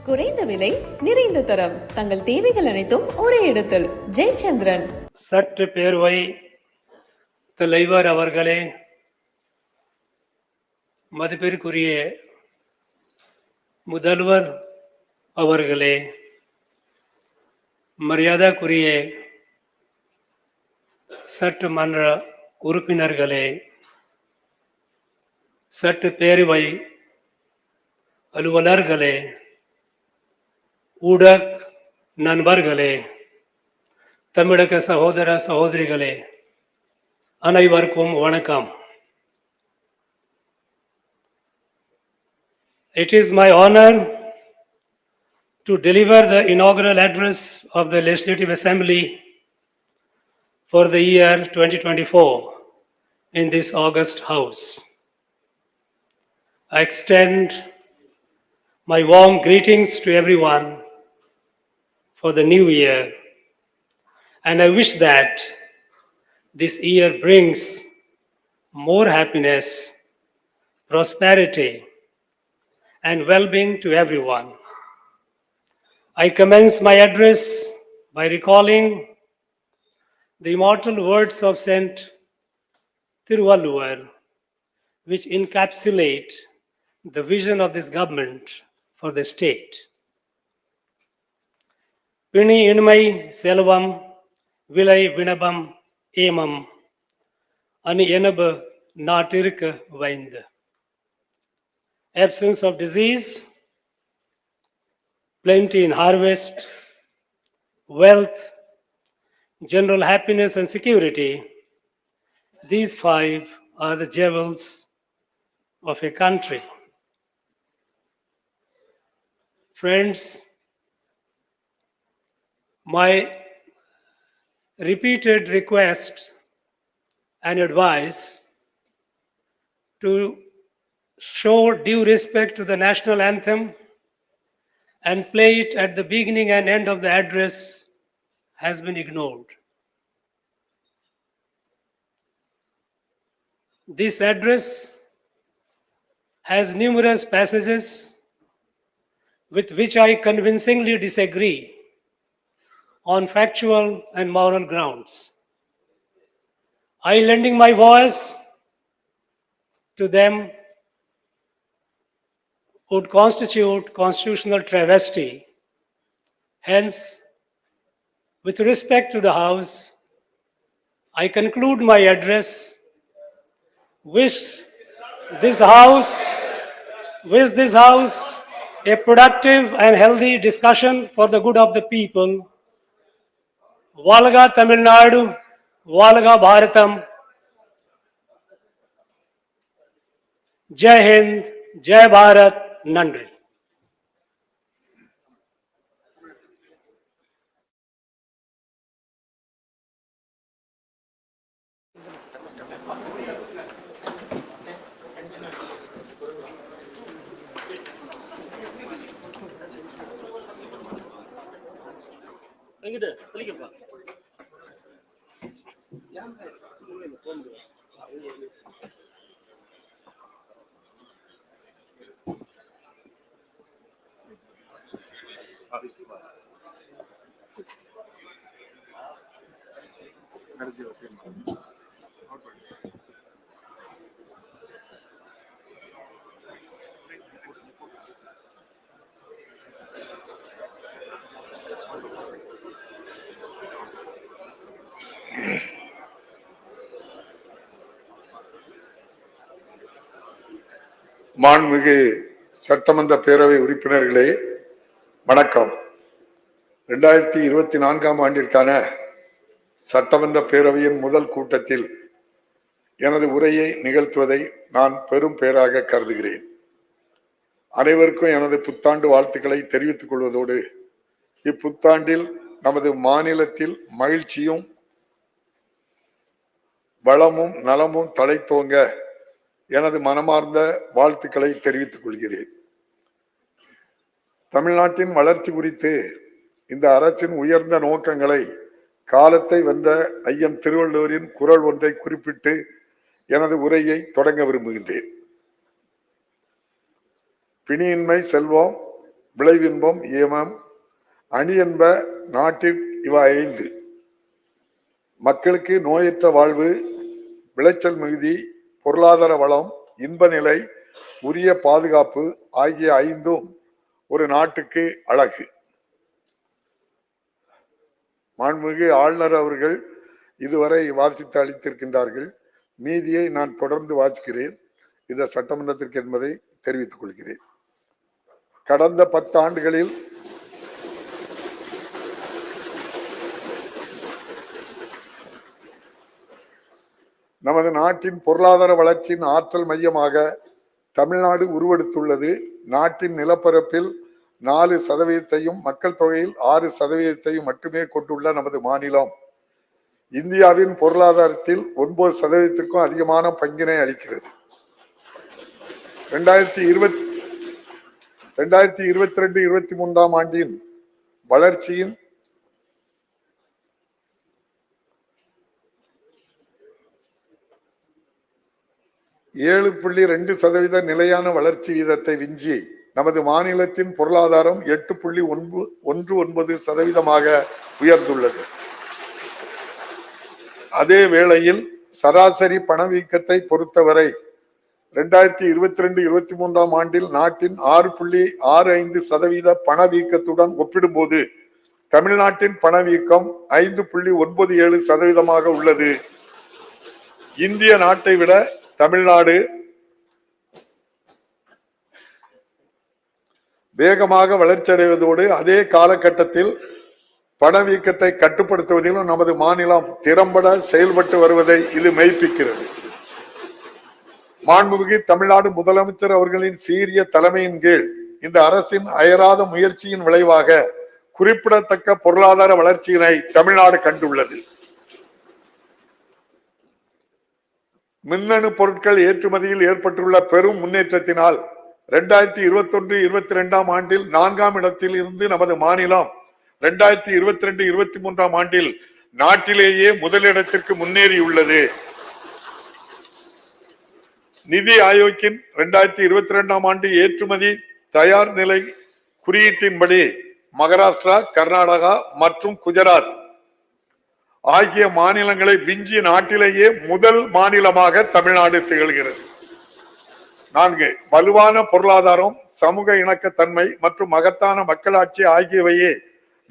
குறைந்த விலை நிறைந்த தரம் தங்கள் தேவைகள் அனைத்தும் ஒரே இடத்தில் ஜெயச்சந்திரன். சற்று பேர்வை தலைவர் அவர்களே, மதிப்பிற்குரிய முதல்வர் அவர்களே, மரியாதைக்குரிய சட்டமன்ற உறுப்பினர்களே, சட்ட பேரவை அலுவலர்களே, ஊடக நண்பர்களே, தமிழக சகோதர சகோதரிகளே, அனைவருக்கும் வணக்கம். It is my honor to deliver the inaugural address of the Legislative Assembly for the year 2024 in this August House. I extend my warm greetings to everyone for the new year, and I wish that this year brings more happiness, prosperity, and well-being to everyone. I commence my address by recalling the immortal words of Saint Thiruvalluvar, which encapsulate the vision of this government for the state. Pini inmai selvam vilai vinabam emam ani enaba natirka vaind. Absence of disease, plenty in harvest, wealth, general happiness and security, these five are the jewels of a country. Friends, my repeated requests and advice to show due respect to the national anthem and play it at the beginning and end of the address has been ignored. This address has numerous passages with which I convincingly disagree on factual and moral grounds. I lending my voice to them would constitute constitutional travesty. Hence, with respect to the House, I conclude my address, wish this House a productive and healthy discussion for the good of the people. Valga Tamil Nadu, Valga Bharatam. Jai Hind, Jai Bharat, Nandri. மாண்புமிகு சட்டமன்ற பேரவை உறுப்பினர்களே, வணக்கம். 2024 ஆண்டிற்கான சட்டமன்ற பேரவையின் முதல் கூட்டத்தில் எனது உரையை நிகழ்த்துவதை நான் பெரும் பேராக கருதுகிறேன். அனைவருக்கும் எனது புத்தாண்டு வாழ்த்துக்களை தெரிவித்துக் கொள்வதோடு, இப்புத்தாண்டில் நமது மாநிலத்தில் மகிழ்ச்சியும் வளமும் நலமும் தழைத்தோங்க எனது மனமார்ந்த வாழ்த்துக்களை தெரிவித்துக் கொள்கிறேன். தமிழ்நாட்டின் வளர்ச்சி குறித்து இந்த அரசின் உயர்ந்த நோக்கங்களை காலத்தை வென்ற ஐயன் திருவள்ளுவரின் குறள் ஒன்றை குறிப்பிட்டு எனது உரையை தொடங்க விரும்புகின்றேன். பிணியின்மை செல்வம், விளைவின்பம் ஏமம் அணி என்ப நாட்டில் இவ 5. மக்களுக்கு நோயற்ற வாழ்வு, விளைச்சல் மிகுதி, பொருளாதார வளம், இன்ப நிலை, உரிய பாதுகாப்பு ஆகிய 5ம் ஒரு நாட்டுக்கு அழகு. மாண்புமிகு ஆளுநர் அவர்கள் இதுவரை வாசித்து அளித்திருக்கின்றார்கள். மீதியை நான் தொடர்ந்து வாசிக்கிறேன். இந்த சட்டமன்றத்திற்கு என்பதை தெரிவித்துக் கொள்கிறேன். கடந்த 10 ஆண்டுகளில் நமது நாட்டின் பொருளாதார வளர்ச்சியின் ஆற்றல் மையமாக தமிழ்நாடு உருவெடுத்துள்ளது. நாட்டின் நிலப்பரப்பில் 4% மக்கள் தொகையில் 6% மட்டுமே கொண்டுள்ள நமது மாநிலம் இந்தியாவின் பொருளாதாரத்தில் 9%க்கும் அதிகமான பங்கினை அளிக்கிறது. 2022-23 ஆண்டின் வளர்ச்சியின் 7.2% நிலையான வளர்ச்சி வீதத்தை விஞ்சி நமது மாநிலத்தின் பொருளாதாரம் 8.19% உயர்ந்துள்ளது. அதே வேளையில் சராசரி பணவீக்கத்தை பொறுத்தவரை 2022-23 ஆண்டில் நாட்டின் 6.65% பணவீக்கத்துடன் ஒப்பிடும்போது தமிழ்நாட்டின் பணவீக்கம் 5.97% உள்ளது. இந்திய நாட்டை விட தமிழ்நாடு வேகமாக வளர்ச்சி அடைவதோடு அதே காலகட்டத்தில் பணவீக்கத்தை கட்டுப்படுத்துவதிலும் நமது மாநிலம் திறம்பட செயல்பட்டு வருவதை இது மெய்ப்பிக்கிறது. மாண்புமிகு தமிழ்நாடு முதலமைச்சர் அவர்களின் சீரிய தலைமையின் கீழ் இந்த அரசின் அயராத முயற்சியின் விளைவாக குறிப்பிடத்தக்க பொருளாதார வளர்ச்சியினை தமிழ்நாடு கண்டுள்ளது. மின்னணு பொருட்கள் ஏற்றுமதியில் ஏற்பட்டுள்ள பெரும் முன்னேற்றத்தினால் 2021-22 ஆண்டில் 4ஆம் இடத்தில் இருந்து நமது மாநிலம் 2022-23 ஆண்டில் நாட்டிலேயே முதலிடத்திற்கு முன்னேறியுள்ளது. நிதி ஆயோக்கின் 2022 ஆண்டு ஏற்றுமதி தயார் நிலை குறியீட்டின்படி மகாராஷ்டிரா, கர்நாடகா மற்றும் குஜராத் ஆகிய மாநிலங்களை விஞ்சி நாட்டிலேயே முதல் மாநிலமாக தமிழ்நாடு திகழ்கிறது. 4 வலுவான பொருளாதாரம், சமூக இணக்கத்தன்மை மற்றும் மகத்தான மக்களாட்சி ஆகியவையே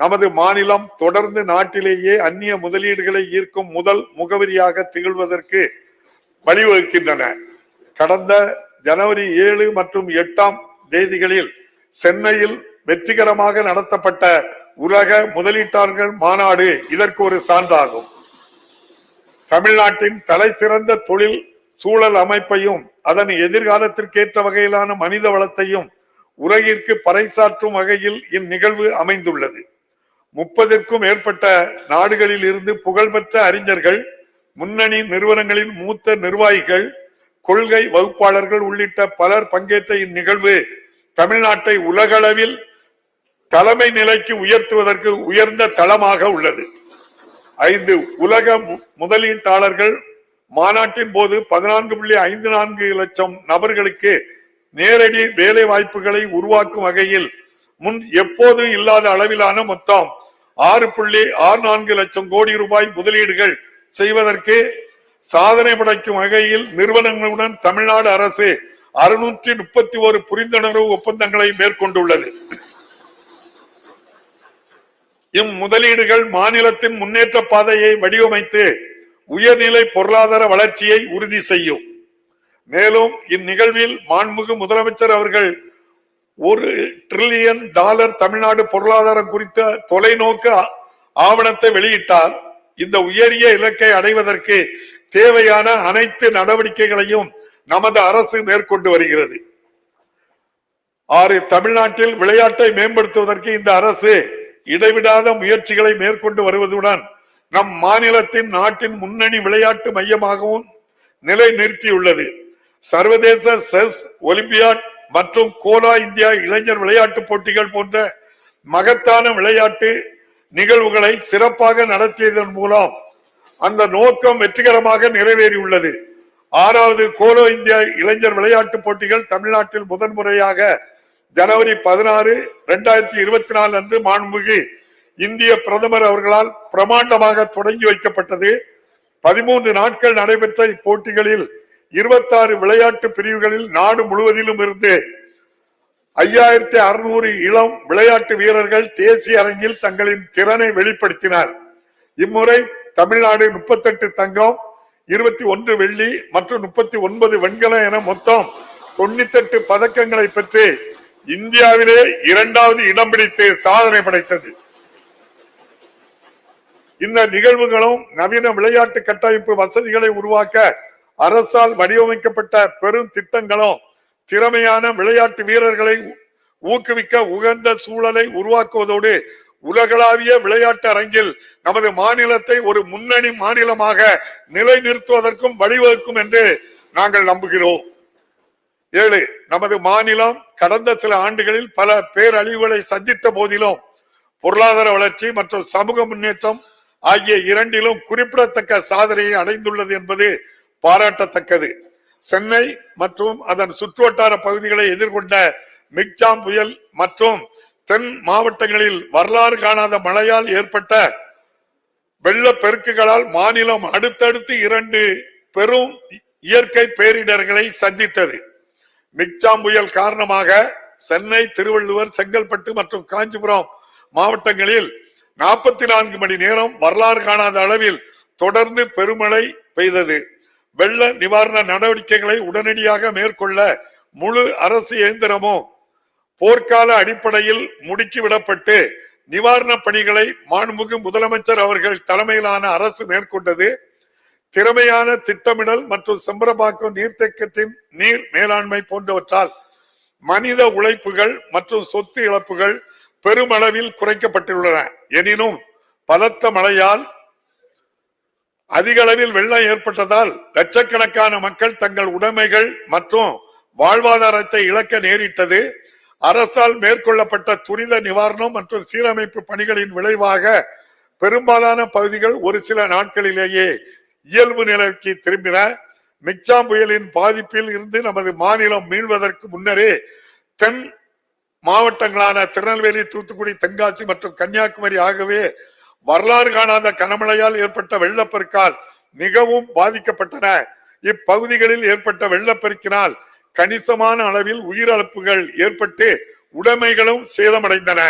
நமது மாநிலம் தொடர்ந்து நாட்டிலேயே அந்நிய முதலீடுகளை ஈர்க்கும் முதல் முகவரியாக திகழ்வதற்கு வழிவகுக்கின்றன. கடந்த ஜனவரி 7 மற்றும் 8ஆம் தேதிகளில் சென்னையில் வெற்றிகரமாக நடத்தப்பட்ட உலக முதலீட்டாளர்கள் மாநாடு இதற்கு ஒரு சான்றாகும். தமிழ்நாட்டின் தலை சிறந்த தொழில் சூழல் அமைப்பையும் அதன் எதிர்காலத்திற்கேற்ற வகையிலான மனித வளத்தையும் உலகிற்கு பறைசாற்றும் வகையில் இந்நிகழ்வு அமைந்துள்ளது. 30க்கும் மேற்பட்ட நாடுகளில் இருந்து புகழ்பெற்ற அறிஞர்கள், முன்னணி நிறுவனங்களின் மூத்த நிர்வாகிகள், கொள்கை வகுப்பாளர்கள் உள்ளிட்ட பலர் பங்கேற்ற இந்நிகழ்வு தமிழ்நாட்டை உலகளவில் தலைமை நிலைக்கு உயர்த்துவதற்கு உயர்ந்த தளமாக உள்ளது. 5 உலக முதலீட்டாளர்கள் மாநாட்டின் போது 14.54 லட்சம் நபர்களுக்கு நேரடி வேலை வாய்ப்புகளை உருவாக்கும் வகையில் முன் எப்போதும் இல்லாத அளவிலான மொத்தம் 6.64 லட்சம் கோடி ரூபாய் முதலீடுகள் செய்வதற்கு சாதனை படைக்கும் வகையில் நிறுவனங்களுடன் தமிழ்நாடு அரசு 631 புரிந்துணர்வு ஒப்பந்தங்களை மேற்கொண்டுள்ளது. இம்முதலீடுகள் மாநிலத்தின் முன்னேற்ற பாதையை வடிவமைத்து உயர்நிலை பொருளாதார வளர்ச்சியை உறுதி செய்யும். மேலும் இந்நிகழ்வில் மாண்புமிகு முதலமைச்சர் அவர்கள் $1 டிரில்லியன் தமிழ்நாடு பொருளாதாரம் குறித்த தொலைநோக்கு ஆவணத்தை வெளியிட்டார். இந்த உயரிய இலக்கை அடைவதற்கு தேவையான அனைத்து நடவடிக்கைகளையும் நமது அரசு மேற்கொண்டு வருகிறது. 6 தமிழ்நாட்டில் விளையாட்டை மேம்படுத்துவதற்கு இந்த அரசு இடைவிடாத முயற்சிகளை மேற்கொண்டு வருவதுடன் நம் மாநிலத்தின் நாட்டின் முன்னணி விளையாட்டு மையமாகவும் நிலை நிறுத்தியுள்ளது. சர்வதேச செஸ் ஒலிம்பியாட் மற்றும் கோலா இந்தியா இளைஞர் விளையாட்டு போட்டிகள் போன்ற மகத்தான விளையாட்டு நிகழ்வுகளை சிறப்பாக நடத்தியதன் மூலம் அந்த நோக்கம் வெற்றிகரமாக நிறைவேறியுள்ளது. 6வது கோலோ இந்தியா இளைஞர் விளையாட்டு போட்டிகள் தமிழ்நாட்டில் முதன்முறையாக ஜனவரி 16, 2024 அன்று மாண்புமிகு இந்திய பிரதமர் அவர்களால் பிரமாண்டமாக தொடங்கி வைக்கப்பட்டது. 13 நாட்கள் நடைபெற்ற இப்போட்டிகளில் 26 விளையாட்டு பிரிவுகளில் நாடு முழுவதிலும் இருந்து 5600 இளம் விளையாட்டு வீரர்கள் தேசிய அரங்கில் தங்களின் திறனை வெளிப்படுத்தினர். இம்முறை தமிழ்நாடு 38 தங்கம், 21 வெள்ளி மற்றும் 39 வெண்கலம் என மொத்தம் 98 பதக்கங்களை பெற்று இந்தியாவிலே 2வது இடம் பிடித்து சாதனை படைத்தது. இந்த நிகழ்வுகளும் நவீன விளையாட்டு கட்டமைப்பு வசதிகளை உருவாக்க அரசால் வடிவமைக்கப்பட்ட பெரும் திட்டங்களும் திறமையான விளையாட்டு வீரர்களை ஊக்குவிக்க உகந்த சூழலை உருவாக்குவதோடு உலகளாவிய விளையாட்டு அரங்கில் நமது மாநிலத்தை ஒரு முன்னணி மாநிலமாக நிலைநிறுத்துவதற்கும் வழிவகுக்கும் என்று நாங்கள் நம்புகிறோம். 7. நமது மாநிலம் கடந்த சில ஆண்டுகளில் பல பேரழிவுகளை சந்தித்த போதிலும் பொருளாதார வளர்ச்சி மற்றும் சமூக முன்னேற்றம் ஆகிய இரண்டிலும் குறிப்பிடத்தக்க சாதனையை அடைந்துள்ளது என்பது பாராட்டத்தக்கது. சென்னை மற்றும் அதன் சுற்றுவட்டார பகுதிகளை எதிர்கொண்ட மிக்ஜாம் புயல் மற்றும் தென் மாவட்டங்களில் வரலாறு காணாத மழையால் ஏற்பட்ட வெள்ளப்பெருக்குகளால் மாநிலம் அடுத்தடுத்து 2 பெரும் இயற்கை பேரிடர்களை சந்தித்தது. மிக்ஜாம் புயல் காரணமாக சென்னை, திருவள்ளுவர், செங்கல்பட்டு மற்றும் காஞ்சிபுரம் மாவட்டங்களில் 44 மணி நேரம் வரலாறு காணாத அளவில் தொடர்ந்து பெருமழை பெய்தது. வெள்ள நிவாரண நடவடிக்கைகளை உடனடியாக மேற்கொள்ள முழு அரசு இயந்திரமும் போர்க்கால அடிப்படையில் முடுக்கிவிடப்பட்டு நிவாரண பணிகளை மாண்புமிகு முதலமைச்சர் அவர்கள் தலைமையிலான அரசு மேற்கொண்டது. திறமையான திட்டமிடல் மற்றும் செம்பரம்பாக்கம் நீர்த்தேக்கத்தின் நீர் மேலாண்மை போன்றவற்றால் மனித உழைப்புகள் மற்றும் சொத்து இழப்புகள் பெருமளவில் குறைக்கப்பட்டுள்ளன. எனினும் பலத்த மழையால் அதிக அளவில் வெள்ளம் ஏற்பட்டதால் லட்சக்கணக்கான மக்கள் தங்கள் உடைமைகள் மற்றும் வாழ்வாதாரத்தை இழக்க நேரிட்டது. அரசால் மேற்கொள்ளப்பட்ட துரித நிவாரணம் மற்றும் சீரமைப்பு பணிகளின் விளைவாக பெரும்பாலான பகுதிகள் ஒரு சில நாட்களிலேயே இயல்பு நிலைக்கு திரும்பின. மிக்ஜாம் புயலின் பாதிப்பில் இருந்து நமது மாநிலம் மீள்வதற்கு முன்னரே தென் மாவட்டங்களான திருநெல்வேலி, தூத்துக்குடி, தென்காசி மற்றும் கன்னியாகுமரி ஆகவே வரலாறு காணாத கனமழையால் ஏற்பட்ட வெள்ளப்பெருக்கால் மிகவும் பாதிக்கப்பட்டன. இப்பகுதிகளில் ஏற்பட்ட வெள்ளப்பெருக்கினால் கணிசமான அளவில் உயிரிழப்புகள் ஏற்பட்டு உடைமைகளும் சேதமடைந்தன.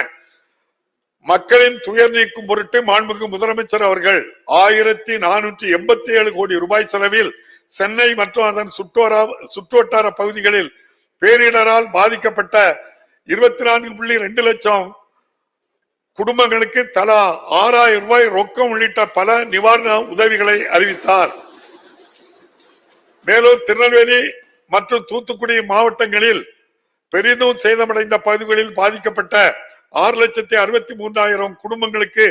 மக்களின் துயர் நீக்கும் பொருட்டு மாண்புமிகு முதலமைச்சர் அவர்கள் 1487 கோடி ரூபாய் செலவில் சென்னை மற்றும் அதன் சுற்றுவட்டார பகுதிகளில் பேரிடரால் பாதிக்கப்பட்ட 24.2 லட்சம் குடும்பங்களுக்கு தலா 6000 ரூபாய் ரொக்கம் உள்ளிட்ட பல நிவாரண உதவிகளை அறிவித்தார். மேலும் திருநெல்வேலி மற்றும் தூத்துக்குடி மாவட்டங்களில் பெரிதும் சேதமடைந்த பகுதிகளில் பாதிக்கப்பட்ட 6,63,000 குடும்பங்களுக்கு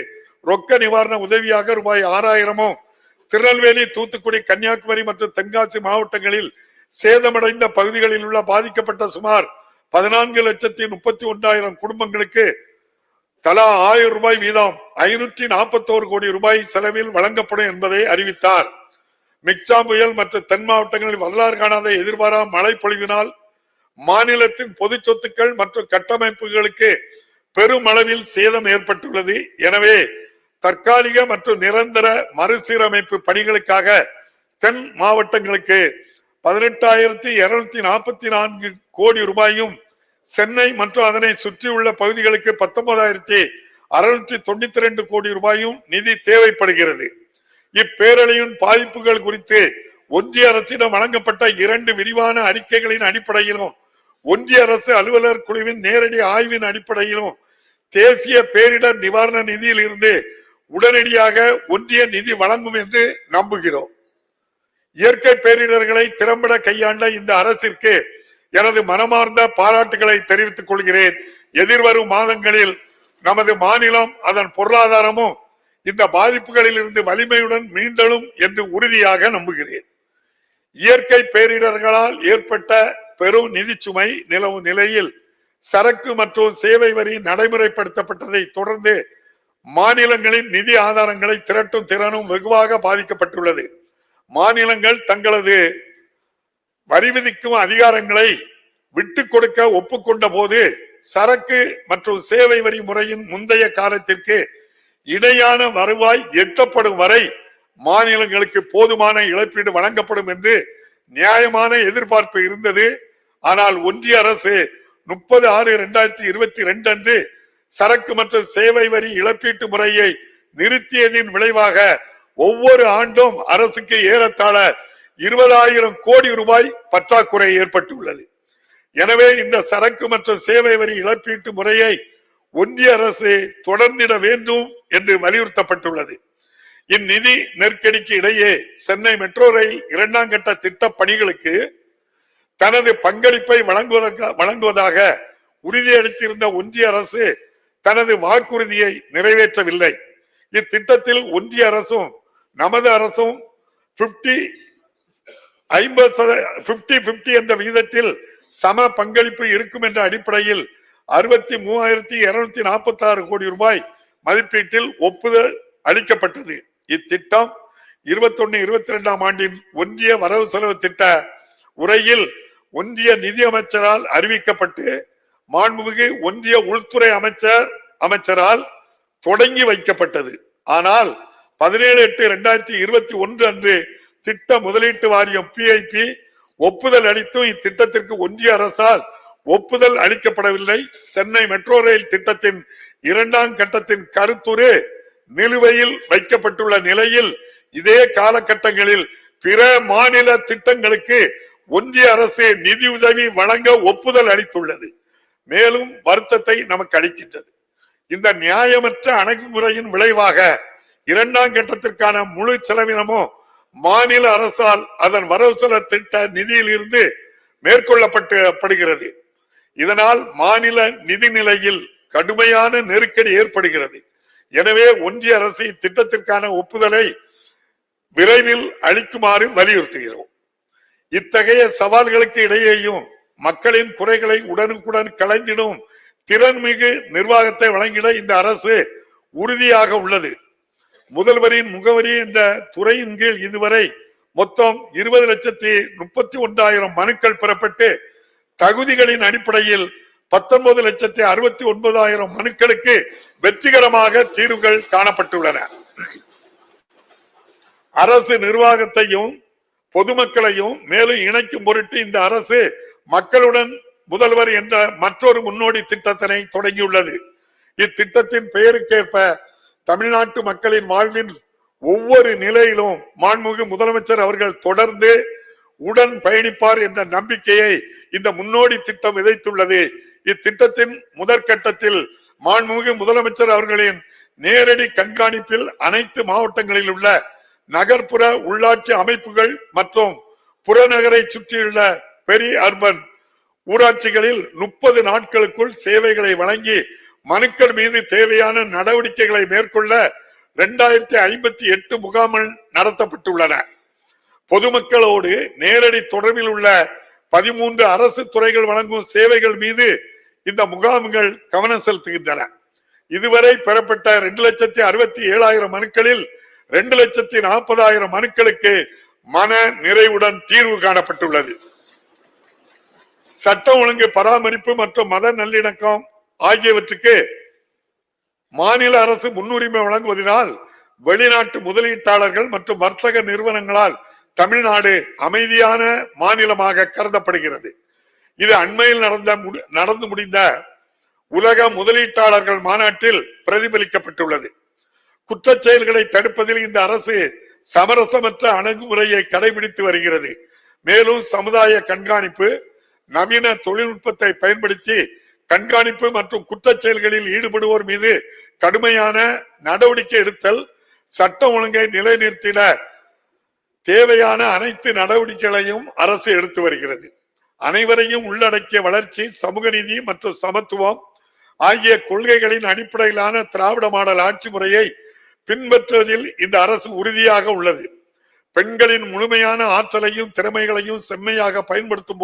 ரொக்க நிவாரண உதவியாக ரூபாய் 6000 திருநெல்வேலி, தூத்துக்குடி, கன்னியாகுமரி மற்றும் தென்காசி மாவட்டங்களில் சேதமடைந்த பகுதிகளில் உள்ள பாதிக்கப்பட்ட சுமார் 14,31,000 குடும்பங்களுக்கு தலா 1000 ரூபாய் வீதம் 541 கோடி ரூபாய் செலவில் வழங்கப்படும் என்பதை அறிவித்தார். மிக்ஜாம் புயல் மற்றும் தென் மாவட்டங்களில் வரலாறு காணாத எதிர்பாரா மழை பொழிவினால் மாநிலத்தின் பொது சொத்துக்கள் மற்றும் கட்டமைப்புகளுக்கு பெருமளவில் சேதம் ஏற்பட்டுள்ளது. எனவே தற்காலிக மற்றும் நிரந்தர மறுசீரமைப்பு பணிகளுக்காக தென் மாவட்டங்களுக்கு 18,244 கோடி ரூபாயும், சென்னை மற்றும் அதனை சுற்றியுள்ள பகுதிகளுக்கு 19,692 கோடி ரூபாயும் நிதி தேவைப்படுகிறது. இப்பேரழிவின் பாதிப்புகள் குறித்து ஒன்றிய அரசிடம் வழங்கப்பட்ட 2 விரிவான அறிக்கைகளின் அடிப்படையிலும் ஒன்றிய அரசு அலுவலர் குழுவின் நேரடி ஆய்வின் அடிப்படையிலும் தேசிய பேரிடர் நிவாரண நிதியில் இருந்து உடனடியாக ஒன்றிய நிதி வழங்கும் என்று நம்புகிறோம். இயற்கை பேரிடர்களை திறம்பட கையாண்ட இந்த அரசிற்கு எனது மனமார்ந்த பாராட்டுகளை தெரிவித்துக் கொள்கிறேன். எதிர்வரும் மாதங்களில் நமது மாநிலம் அதன் பொருளாதாரமும் இந்த பாதிப்புகளில் இருந்து வலிமையுடன் மீண்டலும் என்று உறுதியாக நம்புகிறேன். இயற்கை பேரிடர்களால் ஏற்பட்ட பெரும் நிதி சுமை நிலவும் நிலையில் சரக்கு மற்றும் சேவை வரி நடைமுறைப்படுத்தப்பட்டதை தொடர்ந்து மாநிலங்களின் நிதி ஆதாரங்களை திரட்டும் திறனும் வெகுவாக பாதிக்கப்பட்டுள்ளது. மாநிலங்கள் தங்களது வரி விதிக்கும் அதிகாரங்களை விட்டு கொடுக்க ஒப்புக்கொண்ட போது சரக்கு மற்றும் சேவை வரி முறையின் முந்தைய காலத்திற்கு இணையான வருவாய் எட்டப்படும் வரை மாநிலங்களுக்கு போதுமான இழப்பீடு வழங்கப்படும் என்று நியாயமான எதிர்பார்ப்பு இருந்தது. ஆனால் ஒன்றிய அரசு 30/6/2022 அன்று சரக்கு மற்றும் சேவை வரி இழப்பீட்டு முறையை நிறுத்தியதின் விளைவாக ஒவ்வொரு ஆண்டும் அரசுக்கு ஏறத்தாழ 20,000 கோடி ரூபாய் பற்றாக்குறை ஏற்பட்டுள்ளது. எனவே இந்த சரக்கு மற்றும் சேவை வரி இழப்பீட்டு முறையை ஒன்றிய அரசு தொடர்ந்திட வேண்டும் என்று வலியுறுத்தப்பட்டுள்ளது. இந்நிதி நெருக்கடிக்கு இடையே சென்னை மெட்ரோ ரயில் 2ஆம் கட்ட திட்ட பணிகளுக்கு தனது பங்களிப்பை வழங்குவதாக உறுதியளித்திருந்த ஒன்றிய அரசு தனது வாக்குறுதியை நிறைவேற்றவில்லை. இத்திட்டத்தில் ஒன்றிய அரசும் நமது அரசும் 50-50 என்ற விகிதத்தில் சம பங்களிப்பு இருக்கும் என்ற அடிப்படையில் 63,246 கோடி ரூபாய் மதிப்பீட்டில் ஒப்புதல் அளிக்கப்பட்டது. இத்திட்டம் 21-22 ஆண்டின் ஒன்றிய வரவு செலவு திட்ட உரையில் ஒன்றிய நிதி அமைச்சரால் அறிவிக்கப்பட்டு மாண்புமிகு ஒன்றிய உள்துறை அமைச்சரால் தொடங்கி வைக்கப்பட்டது. ஆனால் 17/8/2021 அன்று திட்ட முதலீட்டு வாரியம் PIP ஒப்புதல் அளித்தும் இத்திட்டத்திற்கு ஒன்றிய அரசால் ஒப்புதல் அளிக்கப்படவில்லை. சென்னை மெட்ரோ ரயில் திட்டத்தின் 2ஆம் கட்டத்தின் கருத்துரு நிலுவையில் வைக்கப்பட்டுள்ள நிலையில் இதே காலகட்டங்களில் பிற மாநில திட்டங்களுக்கு ஒன்றிய அரசு நிதி உதவி வழங்க ஒப்புதல் அளித்துள்ளது. மேலும் வருத்தத்தை நமக்கு அளிக்கின்றது. இந்த நியாயமற்ற அணுகுமுறையின் விளைவாக 2ஆம் கட்டத்திற்கான முழு செலவினமும் மாநில அரசால் அதன் வரவு செலவு திட்ட நிதியில் இருந்து மேற்கொள்ளப்படுகிறது. இதனால் மாநில நிதி நிலையில் கடுமையான நெருக்கடி ஏற்படுகிறது. எனவே ஒன்றிய அரசு திட்டத்திற்கான ஒப்புதலை விரைவில் அளிக்குமாறு வலியுறுத்துகிறோம். இத்தகைய சவால்களுக்கு இடையேயும் மக்களின் குறைகளை உடனுக்குடன் களைந்திடும் திறன்மிகு நிர்வாகத்தை வழங்கிட இந்த அரசு உறுதியாக உள்ளது. முதல்வரின் முகவரி இந்த துறையின் கீழ் இதுவரை மொத்தம் 20,31,000 மனுக்கள் பெறப்பட்டு தகுதிகளின் அடிப்படையில் 19,69,000 மனுக்களுக்கு வெற்றிகரமாக தீர்வுகள் காணப்பட்டுள்ளன. அரசு நிர்வாகத்தையும் பொதுமக்களையும் மேலும் இணைக்கும் பொருட்டு இந்த அரசு மக்களுடன் முதல்வர் என்ற மற்றொரு முன்னோடி திட்டத்தினை தொடங்கியுள்ளது. இத்திட்டத்தின் பெயருக்கேற்ப தமிழ்நாட்டு மக்களின் வாழ்வின் ஒவ்வொரு நிலையிலும் மாண்புமிகு முதலமைச்சர் அவர்கள் தொடர்ந்து உடன் பயணிப்பார் என்ற நம்பிக்கையை இந்த முன்னோடி திட்டம் விதைத்துள்ளது. இத்திட்டத்தின் முதற்கட்டத்தில் மாண்புமிகு முதலமைச்சர் அவர்களின் நேரடி கண்காணிப்பில் அனைத்து மாவட்டங்களில் உள்ள நகர்ப்புற உள்ளாட்சி அமைப்புகள் மற்றும் புறநகரை சுற்றியுள்ள பெரிய அர்பன் ஊராட்சிகளில் 30 நாட்களுக்குள் சேவைகளை வழங்கி மனுக்கள் மீது தேவையான நடவடிக்கைகளை மேற்கொள்ள 2058 முகாம்கள் நடத்தப்பட்டுள்ளன. பொதுமக்களோடு நேரடி தொடர்பில் உள்ள 13 அரசு துறைகள் வழங்கும் சேவைகள் மீது இந்த முகாம்கள் கவனம் செலுத்துகின்றன. இதுவரை பெறப்பட்ட 2,67,000 மனுக்களில் 2,40,000 மனுக்களுக்கு மன நிறைவுடன் தீர்வு காணப்பட்டுள்ளது. சட்ட ஒழுங்கு பராமரிப்பு மற்றும் மத நல்லிணக்கம் ஆகியவற்றுக்கு மாநில அரசு முன்னுரிமை வழங்குவதனால் வெளிநாட்டு முதலீட்டாளர்கள் மற்றும் வர்த்தக நிறுவனங்களால் தமிழ்நாடு அமைதியான மாநிலமாக கருதப்படுகிறது. இது அண்மையில் நடந்து முடிந்த உலக முதலீட்டாளர்கள் மாநாட்டில் பிரதிபலிக்கப்பட்டுள்ளது. குற்றச் செயல்களை தடுப்பதில் இந்த அரசு சமரசமற்ற அணுகுமுறையை கடைபிடித்து வருகிறது. மேலும் சமுதாய கண்காணிப்பு, நவீன தொழில்நுட்பத்தை பயன்படுத்தி கண்காணிப்பு மற்றும் குற்றச் செயல்களில் ஈடுபடுவோர் மீது கடுமையான நடவடிக்கை எடுத்தல், சட்ட ஒழுங்கை நிலைநிறுத்திட தேவையான அனைத்து நடவடிக்கைகளையும் அரசு எடுத்து வருகிறது. அனைவரையும் உள்ளடக்கிய வளர்ச்சி, சமூக நீதி மற்றும் சமத்துவம் ஆகிய கொள்கைகளின் அடிப்படையிலான திராவிட மாடல் ஆட்சி முறையை பின்பற்றுவதில் இந்த அரசு உறுதியாக உள்ளது. பெண்களின் முழுமையான ஆற்றலையும் திறமைகளையும் செம்மையாக பயன்படுத்தும்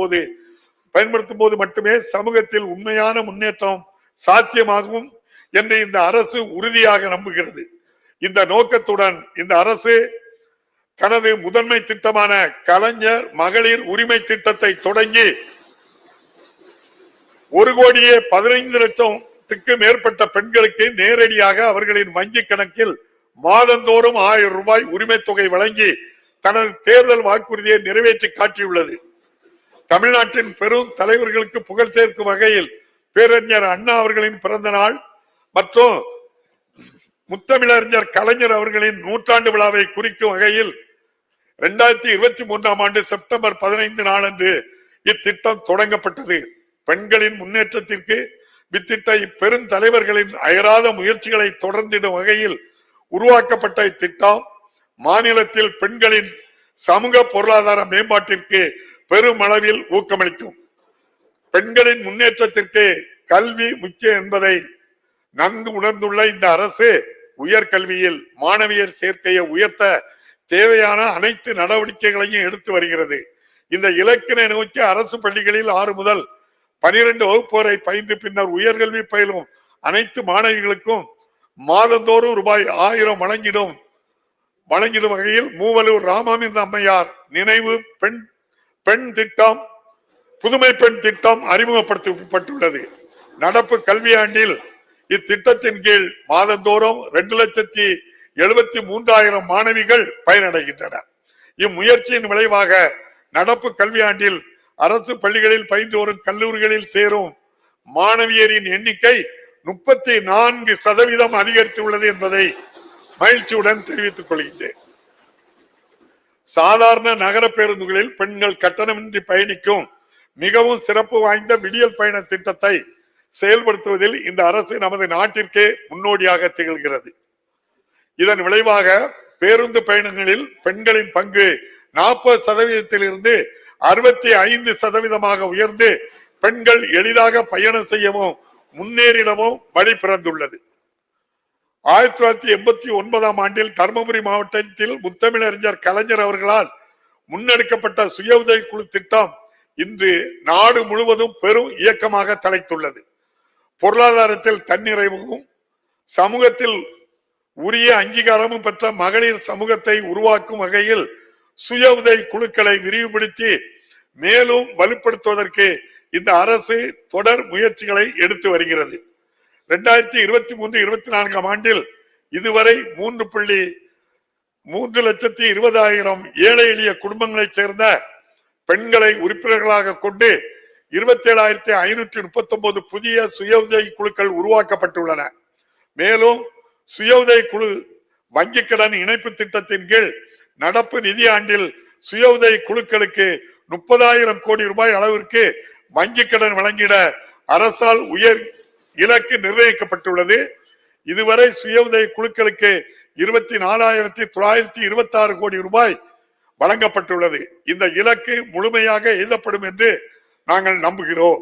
போது மட்டுமே சமூகத்தில் உண்மையான முன்னேற்றம் சாத்தியமாகும் என்று இந்த அரசு உறுதியாக நம்புகிறது. இந்த நோக்கத்துடன் இந்த அரசு தனது முதன்மை திட்டமான கலைஞர் மகளிர் உரிமை திட்டத்தை தொடங்கி 1,15,00,000 மேற்பட்ட பெண்களுக்கு நேரடியாக அவர்களின் வங்கி கணக்கில் மாதந்தோறும் 1000 ரூபாய் உரிமை தொகை வழங்கி தனது தேர்தல் வாக்குறுதியை நிறைவேற்றி காட்டியுள்ளது. தமிழ்நாட்டின் பெரும் தலைவர்களுக்கு புகழ் சேர்க்கும் வகையில் பேரறிஞர் அண்ணா அவர்களின் பிறந்த நாள் மற்றும் முத்தமிழறிஞர் கலைஞர் அவர்களின் 100ஆண்டு விழாவை குறிக்கும் வகையில் 2023ஆம் ஆண்டு செப்டம்பர் 15 நாளன்று இத்திட்டம் தொடங்கப்பட்டது. பெண்களின் முன்னேற்றத்திற்கு வித்திட்ட இப்பெரும் தலைவர்களின் அயராத முயற்சிகளை தொடர்ந்திடும் வகையில் உருவாக்கப்பட்ட இத்திட்டம் மாநிலத்தில் பெண்களின் சமூக பொருளாதார மேம்பாட்டிற்கு பெருமளவில் ஊக்கமளிக்கும். பெண்களின் முன்னேற்றத்திற்கு கல்வி முக்கியம் என்பதை நன்கு உணர்ந்துள்ள இந்த அரசு உயர்கல்வியில் மாணவியர் சேர்க்கையை உயர்த்த தேவையான அனைத்து நடவடிக்கைகளையும் எடுத்து வருகிறது. இந்த இலக்கினை நோக்கி அரசு பள்ளிகளில் 6 முதல் 12 வகுப்பு வரை பயின்று பின்னர் உயர்கல்வி பயிலும் அனைத்து மாணவிகளுக்கும் மாதந்தோறும் ரூபாய் 1000 வழங்கிடும் வகையில் மூவலூர் ராமாமிர்த அம்மையார் நினைவு பெண் திட்டம், புதுமை பெண் திட்டம் அறிமுகப்படுத்தப்பட்டுள்ளது. நடப்பு கல்வியாண்டில் இத்திட்டத்தின் கீழ் மாதந்தோறும் 2,73,000 மாணவிகள் பயனடைகின்றனர். இம்முயற்சியின் விளைவாக நடப்பு கல்வியாண்டில் அரசு பள்ளிகளில் பயின்று வரும் கல்லூரிகளில் சேரும் மாணவியரின் எண்ணிக்கை 34% அதிகரித்துள்ளது என்பதை மகிழ்ச்சியுடன் தெரிவித்துக் கொள்கின்றேன். சாதாரண நகர பேருந்துகளில் பெண்கள் கட்டணமின்றி பயணிக்கும் மிகவும் சிறப்பு வாய்ந்த விடியல் பயண திட்டத்தை செயல்படுத்துவதில் இந்த அரசு நமது நாட்டிற்கே முன்னோடியாக திகழ்கிறது. இதன் விளைவாக பேருந்து பயணங்களில் பெண்களின் பங்கு 40%இருந்து 65% உயர்ந்து பெண்கள் எளிதாக பயணம் செய்யவும் முன்னேறிடவும் வழி பிறந்துள்ளது. 1989ஆம் ஆண்டில் தர்மபுரி மாவட்டத்தில் முத்தமிழறிஞர் கலைஞர் அவர்களால் முன்னெடுக்கப்பட்ட சுய உதவி குழு திட்டம் இன்று நாடு முழுவதும் பெரும் இயக்கமாக தலைத்துள்ளது. பொருளாதாரத்தில் தன்னிறைவும் சமூகத்தில் உரிய அங்கீகாரமும் பெற்ற மகளிர் சமூகத்தை உருவாக்கும் வகையில் சுய உதவி குழுக்களை விரிவுபடுத்தி மேலும் வலுப்படுத்துவதற்கு இந்த அரசு தொடர் முயற்சிகளை எடுத்து வருகிறது. 2023-24ஆம் ஆண்டில் இதுவரை 3,20,000 ஏழை எளிய குடும்பங்களைச் சேர்ந்த பெண்களை உறுப்பினர்களாக கொண்டு 27,539 புதிய சுய உதவி குழுக்கள் உருவாக்கப்பட்டுள்ளன. மேலும் சுய உதவி குழு வங்கி கடன் இணைப்பு திட்டத்தின் கீழ் நடப்பு நிதியாண்டில் சுய உதவி குழுக்களுக்கு 30,000 கோடி ரூபாய் அளவிற்கு வங்கி கடன் வழங்கிட அரசால் உயர் இலக்கு நிர்ணயிக்கப்பட்டுள்ளது. இதுவரை சுய உதவி குழுக்களுக்கு 24,926 கோடி ரூபாய் வழங்கப்பட்டுள்ளது. இந்த இலக்கு முழுமையாக எழுதப்படும் என்று நாங்கள் நம்புகிறோம்.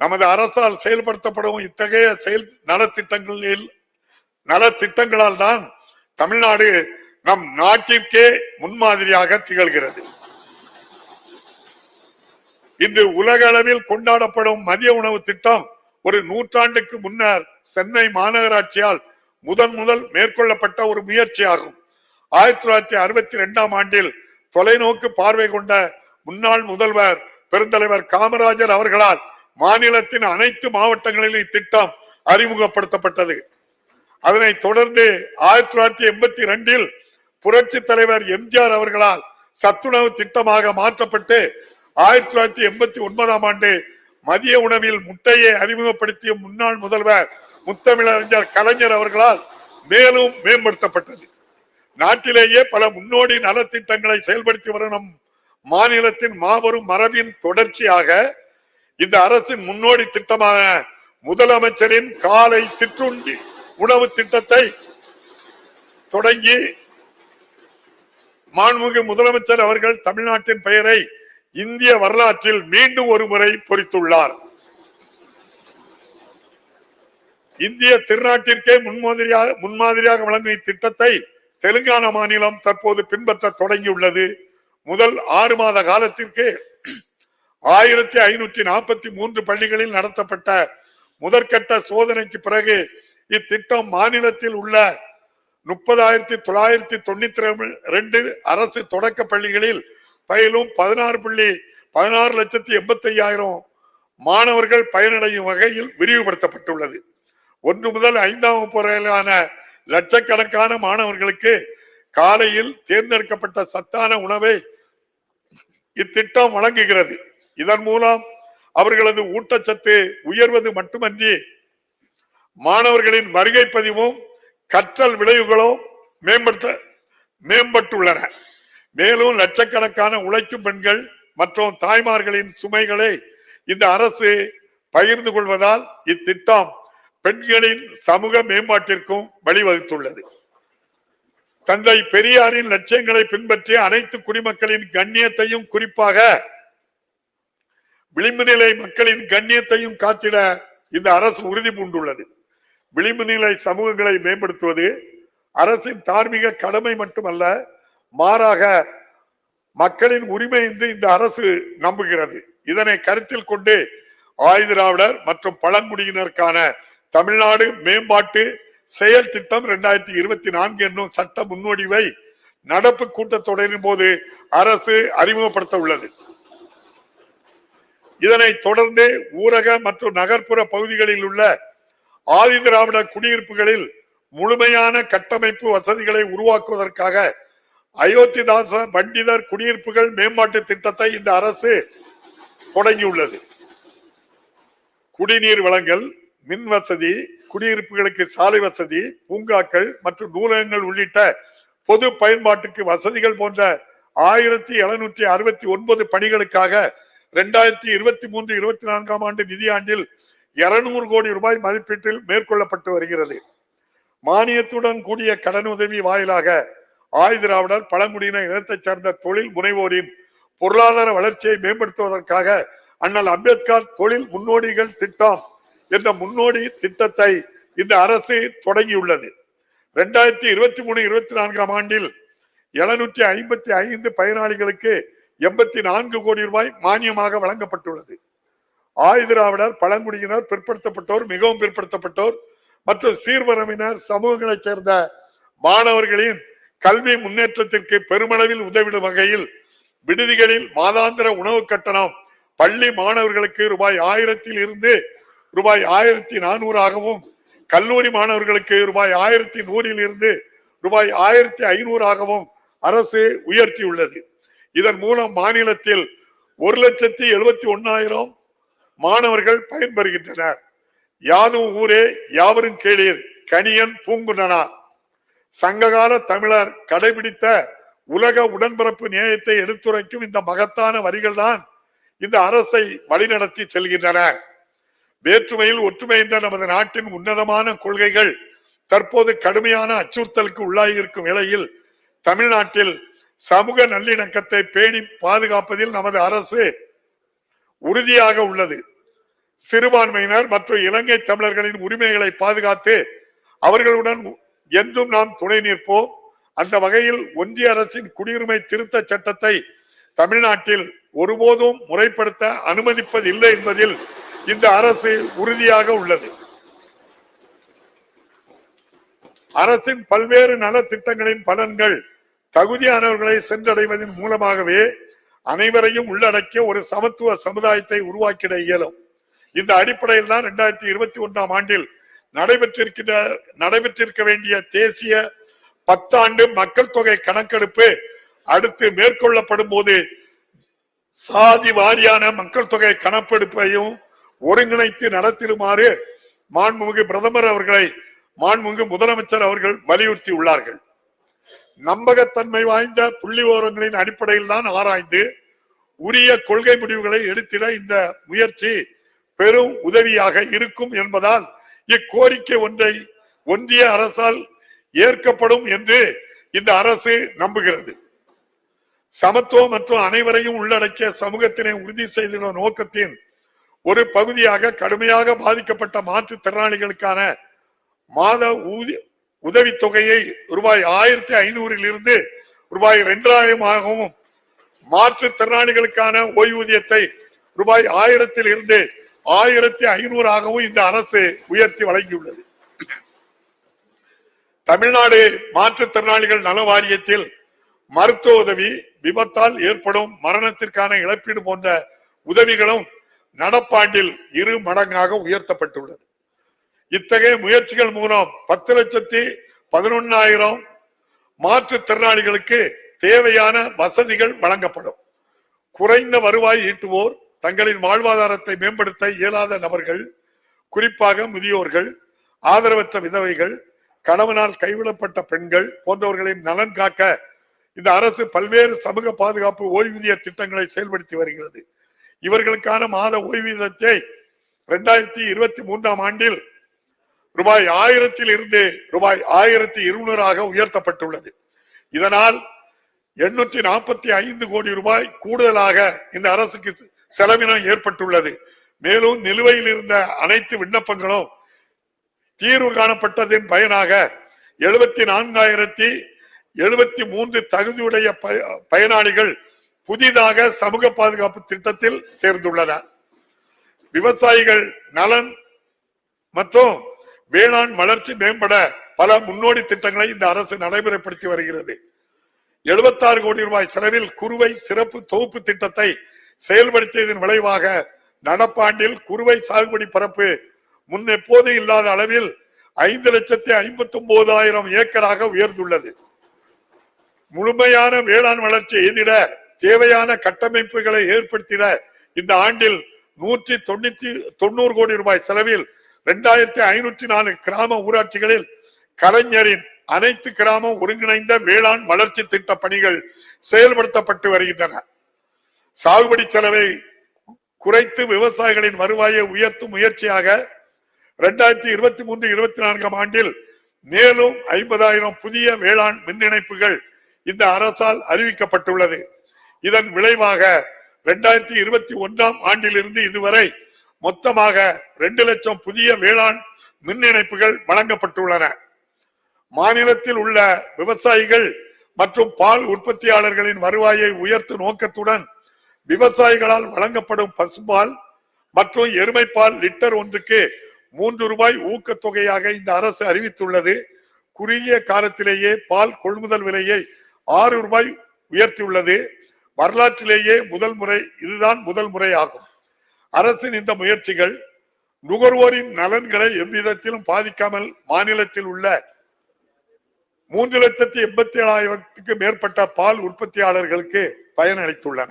நமது அரசால் செயல்படுத்தப்படும் இத்தகைய நலத்திட்டங்களால் தான் தமிழ்நாடு நம் நாட்டிற்கே முன்மாதிரியாக திகழ்கிறது. இன்று உலக அளவில் கொண்டாடப்படும் மதிய உணவு திட்டம் ஒரு 100 ஆண்டுக்கு முன்னர் சென்னை மாநகராட்சியால் முதல் மேற்கொள்ளப்பட்ட ஒரு முயற்சியாகும். 1962ஆம் ஆண்டில் தொலைநோக்கு பார்வை கொண்ட முன்னாள் முதல்வர் பெருந்தலைவர் காமராஜர் அவர்களால் மாநிலத்தின் அனைத்து மாவட்டங்களிலும் இத்திட்டம் அறிமுகப்படுத்தப்பட்டது. அதனைத் தொடர்ந்து 1982இல் புரட்சி தலைவர் எம்ஜிஆர் அவர்களால் சத்துணவு திட்டமாக மாற்றப்பட்டு 1989ஆம் ஆண்டு மதிய உணவில் முட்டையை அறிமுகப்படுத்திய முன்னாள் முதல்வர் முத்தமிழறிஞர் கலைஞர் அவர்களால் மேலும் மேம்படுத்தப்பட்டது. நாட்டிலேயே பல முன்னோடி நலத்திட்டங்களை செயல்படுத்தி வரும் நம் மாநிலத்தின் மாபெரும் மரபின் தொடர்ச்சியாக இந்த அரசின் முன்னோடி திட்டமான முதலமைச்சரின் காலை சிற்றுண்டி உணவு திட்டத்தை தொடங்கி மாண்புமிகு முதலமைச்சர் அவர்கள் தமிழ்நாட்டின் பெயரை இந்திய வரலாற்றில் மீண்டும் ஒரு முறை பொறித்துள்ளார். இந்திய திருநாட்டிற்கே முன்மாதிரியாக வழங்கும் இத்திட்டத்தை தெலுங்கானா மாநிலம் தற்போது பின்பற்ற தொடங்கியுள்ளது. முதல் 6 மாத காலத்திற்கு 1543 பள்ளிகளில் நடத்தப்பட்ட முதற்கட்ட சோதனைக்கு பிறகு இத்திட்டம் மாநிலத்தில் உள்ள 30,992 அரசு தொடக்க பள்ளிகளில் பயிலும் 16,85,000 மாணவர்கள் பயனடையும் வகையில் விரிவுபடுத்தப்பட்டுள்ளது. 1 முதல் 5ஆம் வகுப்பு வரையிலான லட்சக்கணக்கான மாணவர்களுக்கு காலையில் தேர்ந்தெடுக்கப்பட்ட சத்தான உணவை இத்திட்டம் வழங்குகிறது. இதன் மூலம் அவர்களது ஊட்டச்சத்து உயர்வது மட்டுமன்றி மாணவர்களின் வருகை பதிவும் கற்றல் விளைவுகளும் மேம்பட்டுள்ளன. மேலும் லட்சக்கணக்கான உழைக்கும் பெண்கள் மற்றும் தாய்மார்களின் சுமைகளை இந்த அரசு பகிர்ந்து கொள்வதால் இத்திட்டம் பெண்களின் சமூக மேம்பாட்டிற்கும் வழிவகுத்துள்ளது. தந்தை பெரியாரின் லட்சியங்களை பின்பற்றி அனைத்து குடிமக்களின் கண்ணியத்தையும், குறிப்பாக விளிம்பு நிலை மக்களின் கண்ணியத்தையும் காத்திட இந்த அரசு உறுதி பூண்டுள்ளது. விளிம்பு நிலை சமூகங்களை மேம்படுத்துவது அரசின் தார்மீக கடமை மட்டுமல்ல, மாறாக மக்களின் உரிமை என்று இந்த அரசு நம்புகிறது. இதனை கருத்தில் கொண்டு ஆதிதிராவிடர் மற்றும் பழங்குடியினருக்கான தமிழ்நாடு மேம்பாட்டு செயல் திட்டம் 2024 என்னும் சட்ட முன்வடிவை நடப்பு கூட்டத்தொடரின் போது அரசு அறிமுகப்படுத்த உள்ளது. இதனை தொடர்ந்து ஊரக மற்றும் நகர்ப்புற பகுதிகளில் உள்ள ஆதிதிராவிட குடியிருப்புகளில் முழுமையான கட்டமைப்பு வசதிகளை உருவாக்குவதற்காக அயோத்திதாச பண்டிதர் குடியிருப்புகள் மேம்பாட்டு திட்டத்தை இந்த அரசு தொடங்கியுள்ளது. குடிநீர் வழங்கல், மின் வசதி, குடியிருப்புகளுக்கு சாலை வசதி, பூங்காக்கள் மற்றும் நூலகங்கள் உள்ளிட்ட பொது பயன்பாட்டுக்கு வசதிகள் போன்ற 1769 பணிகளுக்காக 2023-24 ஆண்டு நிதியாண்டில் 200 கோடி ரூபாய் மதிப்பீட்டில் மேற்கொள்ளப்பட்டு வருகிறது. மானியத்துடன் கூடிய கடன் உதவி வாயிலாக ஆதிதிராவிடர் பழங்குடியின இனத்தைச் சேர்ந்த தொழில் முனைவோரின் பொருளாதார வளர்ச்சியை மேம்படுத்துவதற்காக அண்ணல் அம்பேத்கர் தொழில் முன்னோடிகள் திட்டம் என்ற முன்னோடி திட்டத்தை இந்த அரசு தொடங்கியுள்ளது. 2023-24 ஆண்டில் 755 பயனாளிகளுக்கு 84 கோடி ரூபாய் மானியமாக வழங்கப்பட்டுள்ளது. ஆதிதிராவிடர் பழங்குடியினர், பிற்படுத்தப்பட்டோர், மிகவும் பிற்படுத்தப்பட்டோர் மற்றும் சீர்மரபினர் சமூகங்களைச் சேர்ந்த மாணவர்களின் கல்வி முன்னேற்றத்திற்கு பெருமளவில் உதவிடும் வகையில் விடுதிகளில் மாதாந்திர உணவு கட்டணம் பள்ளி மாணவர்களுக்கு ரூபாய் 1000 இருந்து ரூபாய் 1400 ஆகவும், கல்லூரி மாணவர்களுக்கு ரூபாய் 1100 இருந்து ரூபாய் 1500 ஆகவும் அரசு உயர்த்தியுள்ளது. இதன் மூலம் மாநிலத்தில் 1,71,000 மாணவர்கள் பயன்பெறுகின்றனர். யாதும் ஊரே யாவரும் கேளீர், கணியன் பூங்குன்றனார். சங்ககால தமிழர் கடைபிடித்த உலக உடன்பிறப்பு நியாயத்தை எடுத்துரைக்கும் இந்த மகத்தான வரிகள் தான் இந்த அரசை வழிநடத்தி செல்கின்றன. வேற்றுமையில் ஒற்றுமை என்ற நமது நாட்டின் உன்னதமான கொள்கைகள் தற்போது கடுமையான அச்சுறுத்தலுக்கு உள்ளாகியிருக்கும் வேளையில் தமிழ்நாட்டில் சமூக நல்லிணக்கத்தை பேணி பாதுகாப்பதில் நமது அரசு உறுதியாக உள்ளது. சிறுபான்மையினர் மற்றும் இலங்கை தமிழர்களின் உரிமைகளை பாதுகாத்து அவர்களுடன் என்றும் நாம் துணை நிற்போம். அந்த வகையில் ஒன்றிய அரசின் குடியுரிமை திருத்த சட்டத்தை தமிழ்நாட்டில் ஒருபோதும் முறைப்படுத்த அனுமதிப்பதில்லை என்பதில் இந்த அரசு உறுதியாக உள்ளது. அரசின் பல்வேறு நலத்திட்டங்களின் பலன்கள் தகுதியானவர்களை சென்றடைவதன் மூலமாகவே அனைவரையும் உள்ளடக்கிய ஒரு சமத்துவ சமுதாயத்தை உருவாக்கிட இயலும். இந்த அடிப்படையில் தான் 2021 ஆண்டில் நடைபெற்றிருக்க வேண்டிய தேசிய 10 ஆண்டு மக்கள் தொகை கணக்கெடுப்பு அடுத்து மேற்கொள்ளப்படும் போது சாதி வாரியான மக்கள் தொகை கணக்கெடுப்பையும் ஒருங்கிணைத்து நடத்திடுமாறு மாண்புமிகு பிரதமர் அவர்களை மாண்புமிகு முதலமைச்சர் அவர்கள் வலியுறுத்தி உள்ளார்கள். நம்பகத்தன்மை வாய்ந்த புள்ளி விவரங்களின் அடிப்படையில் தான் ஆராய்ந்து உரிய கொள்கை முடிவுகளை எடுத்திட இந்த முயற்சி பெரும் உதவியாக இருக்கும் என்பதால் இக்கோரிக்கை ஒன்றிய அரசால் ஏற்கப்படும் என்று இந்த அரசு நம்புகிறது. சமத்துவம் மற்றும் அனைவரையும் உள்ளடக்கிய சமூகத்தினை உறுதி செய்துள்ள நோக்கத்தின் ஒரு பகுதியாக கடுமையாக பாதிக்கப்பட்ட மாற்றுத்திறனாளிகளுக்கான மாத உதவித்தொகையை ரூபாய் 1500 இருந்து ரூபாய் 2000 ஆகவும், மாற்றுத்திறனாளிகளுக்கான ஓய்வூதியத்தை ரூபாய் 1000 இருந்து 1500 ஆகவும் இந்த அரசு உயர்த்தி வழங்கியுள்ளது. தமிழ்நாடு மாற்றுத்திறனாளிகள் நல வாரியத்தில் மருத்துவ உதவி, விபத்தால் ஏற்படும் மரணத்திற்கான இழப்பீடு போன்ற உதவிகளும் நடப்பாண்டில் 2 மடங்காக உயர்த்தப்பட்டுள்ளது. இத்தகைய முயற்சிகள் மூலம் 10,11,000 மாற்றுத்திறனாளிகளுக்கு தேவையான வசதிகள் வழங்கப்படும். குறைந்த வருவாய் ஈட்டுவோர், தங்களின் வாழ்வாதாரத்தை மேம்படுத்த இயலாத நபர்கள், குறிப்பாக முதியோர்கள், ஆதரவற்ற விதவைகள், கணவனால் கைவிடப்பட்ட பெண்கள் போன்றவர்களின் நலன் காக்க இந்த அரசு பல்வேறு சமூக பாதுகாப்பு ஓய்வூதிய திட்டங்களை செயல்படுத்தி வருகிறது. இவர்களுக்கான மாத ஓய்வூதியத்தை 2023 ஆண்டில் ரூபாய் 1000 இருந்து ரூபாய் 1200 உயர்த்தப்பட்டுள்ளது. இதனால் 845 கோடி ரூபாய் கூடுதலாக இந்த அரசுக்கு செலவினம் ஏற்பட்டுள்ளது. மேலும் நிலுவையில் இருந்த அனைத்து விண்ணப்பங்களும் தீர்வு காணப்பட்டதின் பயனாக 74,073 தகுதியுடைய பயனாளிகள் புதிதாக சமூக பாதுகாப்பு திட்டத்தில் சேர்ந்துள்ளனர். விவசாயிகள் நலன் மற்றும் வேளாண் வளர்ச்சி மேம்பட பல முன்னோடி திட்டங்களை இந்த அரசு நடைமுறைப்படுத்தி வருகிறது. 76 கோடி ரூபாய் செலவில் குறுவை சிறப்பு தொகுப்பு திட்டத்தை செயல்படுத்தியதன் விளைவாக நடப்பாண்டில் குறுவை சாகுபடி பரப்பு முன் எப்போதும் இல்லாத அளவில் 5,59,000 ஏக்கராக உயர்ந்துள்ளது. முழுமையான வேளாண் வளர்ச்சி எதிர தேவையான கட்டமைப்புகளை ஏற்படுத்திட இந்த ஆண்டில் 190 கோடி ரூபாய் செலவில் 2,504 கிராம ஊராட்சிகளில் கலைஞரின் அனைத்து கிராம ஒருங்கிணைந்த வேளாண் வளர்ச்சி திட்ட பணிகள் செயல்படுத்தப்பட்டு வருகின்றன. சாகுபடி செலவை குறைத்து விவசாயிகளின் வருவாயை உயர்த்தும் முயற்சியாக 2023-24 ஆண்டில் மேலும் 50,000 புதிய வேளாண் மின் இணைப்புகள் இந்த அரசால் அறிவிக்கப்பட்டுள்ளது. இதன் விளைவாக 2021 ஆண்டிலிருந்து இதுவரை மொத்தமாக 2 லட்சம் புதிய வேளாண் மின் இணைப்புகள் வழங்கப்பட்டுள்ளன. மாநிலத்தில் உள்ள விவசாயிகள் மற்றும் பால் உற்பத்தியாளர்களின் வருவாயை உயர்த்தும் நோக்கத்துடன் விவசாயிகளால் வழங்கப்படும் பசும்பால் மற்றும் எருமைப்பால் லிட்டர் ஒன்றுக்கு 3 ரூபாய் ஊக்கத்தொகையாக இந்த அரசு அறிவித்துள்ளது. குறுகிய காலத்திலேயே பால் கொள்முதல் விலையை 6 ரூபாய் உயர்த்தியுள்ளது. வரலாற்றிலேயே இதுதான் முதல் முறை ஆகும். அரசின் இந்த முயற்சிகள் நுகர்வோரின் நலன்களை எவ்விதத்திலும் பாதிக்காமல் மாநிலத்தில் உள்ள 3,87,000 மேற்பட்ட பால் உற்பத்தியாளர்களுக்கு பயனளித்துள்ளன.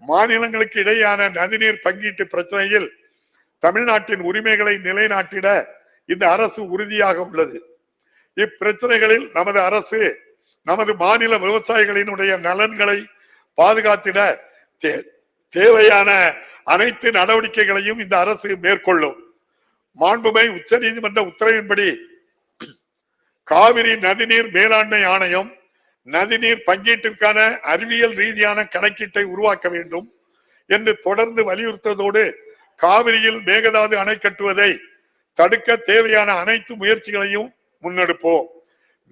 மாநிலங்களுக்கு இடையேயான நதிநீர் பங்கீட்டு பிரச்சனையில் தமிழ்நாட்டின் உரிமைகளை நிலைநாட்டிட இந்த அரசு உறுதியாக உள்ளது. இப்பிரச்சனைகளில் நமது அரசு நமது மாநில விவசாயிகளினுடைய நலன்களை பாதுகாத்திட தேவையான அனைத்து நடவடிக்கைகளையும் இந்த அரசு மேற்கொள்ளும். மாண்புமை உச்ச நீதிமன்ற உத்தரவின்படி காவிரி நதிநீர் மேலாண்மை ஆணையம் நதிநீர் பங்கீட்டிற்கான அறிவியல் ரீதியான கணக்கீட்டை உருவாக்க வேண்டும் என்று தொடர்ந்து வலியுறுத்ததோடு காவிரியில் மேகதாது அணை கட்டுவதை தடுக்க தேவையான அனைத்து முயற்சிகளையும் முன்னெடுப்போம்.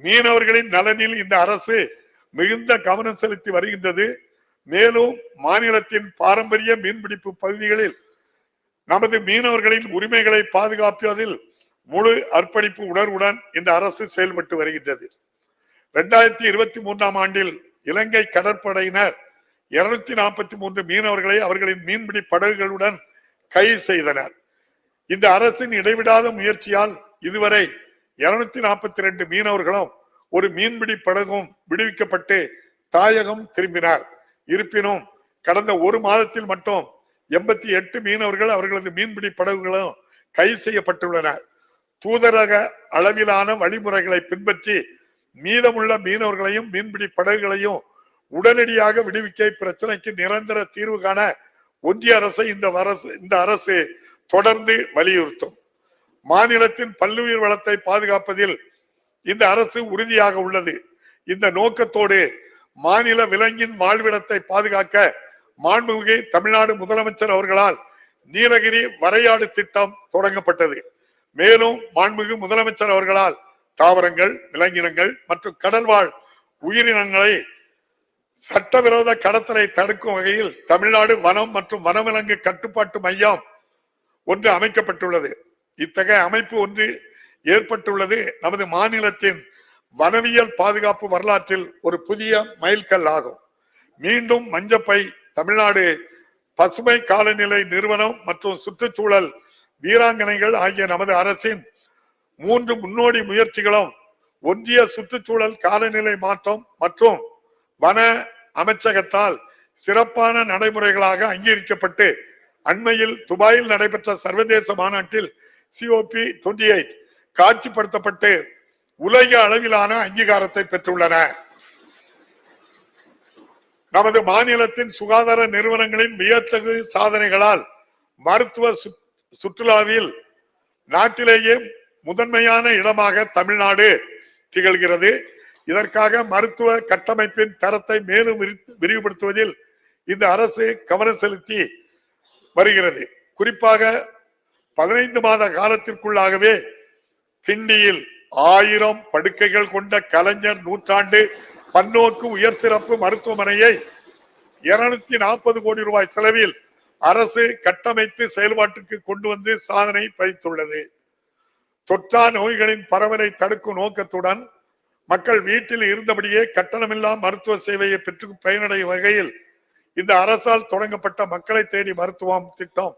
மீனவர்களின் நலனில் இந்த அரசு மிகுந்த கவனம் செலுத்தி வருகின்றது. மேலும் மாநிலத்தின் பாரம்பரிய மீன்பிடிப்பு பகுதிகளில் நமது மீனவர்களின் உரிமைகளை பாதுகாப்பதில் முழு அர்ப்பணிப்பு உணர்வுடன் இந்த அரசு செயல்பட்டு வருகின்றது. 2023 ஆண்டில் இலங்கை கடற்படையினர் 243 மீனவர்களை அவர்களின் மீன்பிடி படகுகளுடன் கைது செய்தனர். இந்த அரசின் இடைவிடாத முயற்சியால் இதுவரை 242 மீனவர்களும் ஒரு மீன்பிடி படகும் விடுவிக்கப்பட்டு தாயகம் திரும்பினார். இருப்பினும் கடந்த ஒரு மாதத்தில் மட்டும் 88 மீனவர்கள் அவர்களது மீன்பிடி படகுகளும் கைது செய்யப்பட்டுள்ளனர். தூதரக அளவிலான வழிமுறைகளை பின்பற்றி மீதமுள்ள மீனவர்களையும் மீன்பிடி படகுகளையும் உடனடியாக விடுவிக்க பிரச்சனைக்கு நிரந்தர தீர்வு காண ஒன்றிய அரசை இந்த அரசு தொடர்ந்து வலியுறுத்தும். மாநிலத்தின் பல்லுயிர் வளத்தை பாதுகாப்பதில் இந்த அரசு உறுதியாக உள்ளது. இந்த நோக்கத்தோடு மாநில விலங்கின் வாழ்விடத்தை பாதுகாக்க மாண்புமிகு தமிழ்நாடு முதலமைச்சர் அவர்களால் நீலகிரி வரையாடு திட்டம் தொடங்கப்பட்டது. மேலும் மாண்புமிகு முதலமைச்சர் அவர்களால் தாவரங்கள், விலங்கினங்கள் மற்றும் கடல்வாழ் உயிரினங்களை சட்டவிரோத கடத்தலை தடுக்கும் வகையில் தமிழ்நாடு வனம் மற்றும் வனவிலங்கு கட்டுப்பாட்டு மையம் ஒன்று அமைக்கப்பட்டுள்ளது. இத்தகைய அமைப்பு ஒன்று ஏற்பட்டுள்ளது நமது மாநிலத்தின் வனவியல் பாதுகாப்பு வரலாற்றில் ஒரு புதிய மைல்கல் ஆகும். மீண்டும் மஞ்சப்பை தமிழ்நாடு பசுமை காலநிலை நிறுவனம் மற்றும் சுற்றுச்சூழல் வீராங்கனைகள் ஆகிய நமது அரசின் 3 முன்னோடி முயற்சிகளும் ஒன்றிய சுற்றுச்சூழல் காலநிலை மாற்றம் மற்றும் வன அமைச்சகத்தால் சிறப்பான நடைமுறைகளாக அங்கீகரிக்கப்பட்டு அண்மையில் துபாயில் நடைபெற்ற சர்வதேச மாநாட்டில் COP28 காட்சிப்படுத்தப்பட்டு உலக அளவிலான அங்கீகாரத்தை பெற்றுள்ளன. நமது மாநிலத்தின் சுகாதார நிறுவனங்களின் வியத்தகு சாதனைகளால் மருத்துவ சுற்றுலாவில் நாட்டிலேயே முதன்மையான இடமாக தமிழ்நாடு திகழ்கிறது. இதற்காக மருத்துவ கட்டமைப்பின் தரத்தை மேலும் விரிவுபடுத்துவதில் இந்த அரசு கவனம் செலுத்தி வருகிறது. குறிப்பாக 15 மாத காலத்திற்குள்ளாகவே கிண்டியில் 1000 படுக்கைகள் கொண்ட கலைஞர் நூற்றாண்டு பன்னோக்கு உயர் சிறப்பு மருத்துவமனையை 240 கோடி ரூபாய் செலவில் அரசு கட்டமைத்து செயல்பாட்டுக்கு கொண்டு வந்து சாதனை படைத்துள்ளது. தொற்றா நோய்களின் பரவலை தடுக்கும் நோக்கத்துடன் மக்கள் வீட்டில் இருந்தபடியே கட்டணமில்லா மருத்துவ சேவையை பெற்று பயனடையும் வகையில் இந்த அரசால் தொடங்கப்பட்ட மக்களை தேடி மருத்துவம் திட்டம்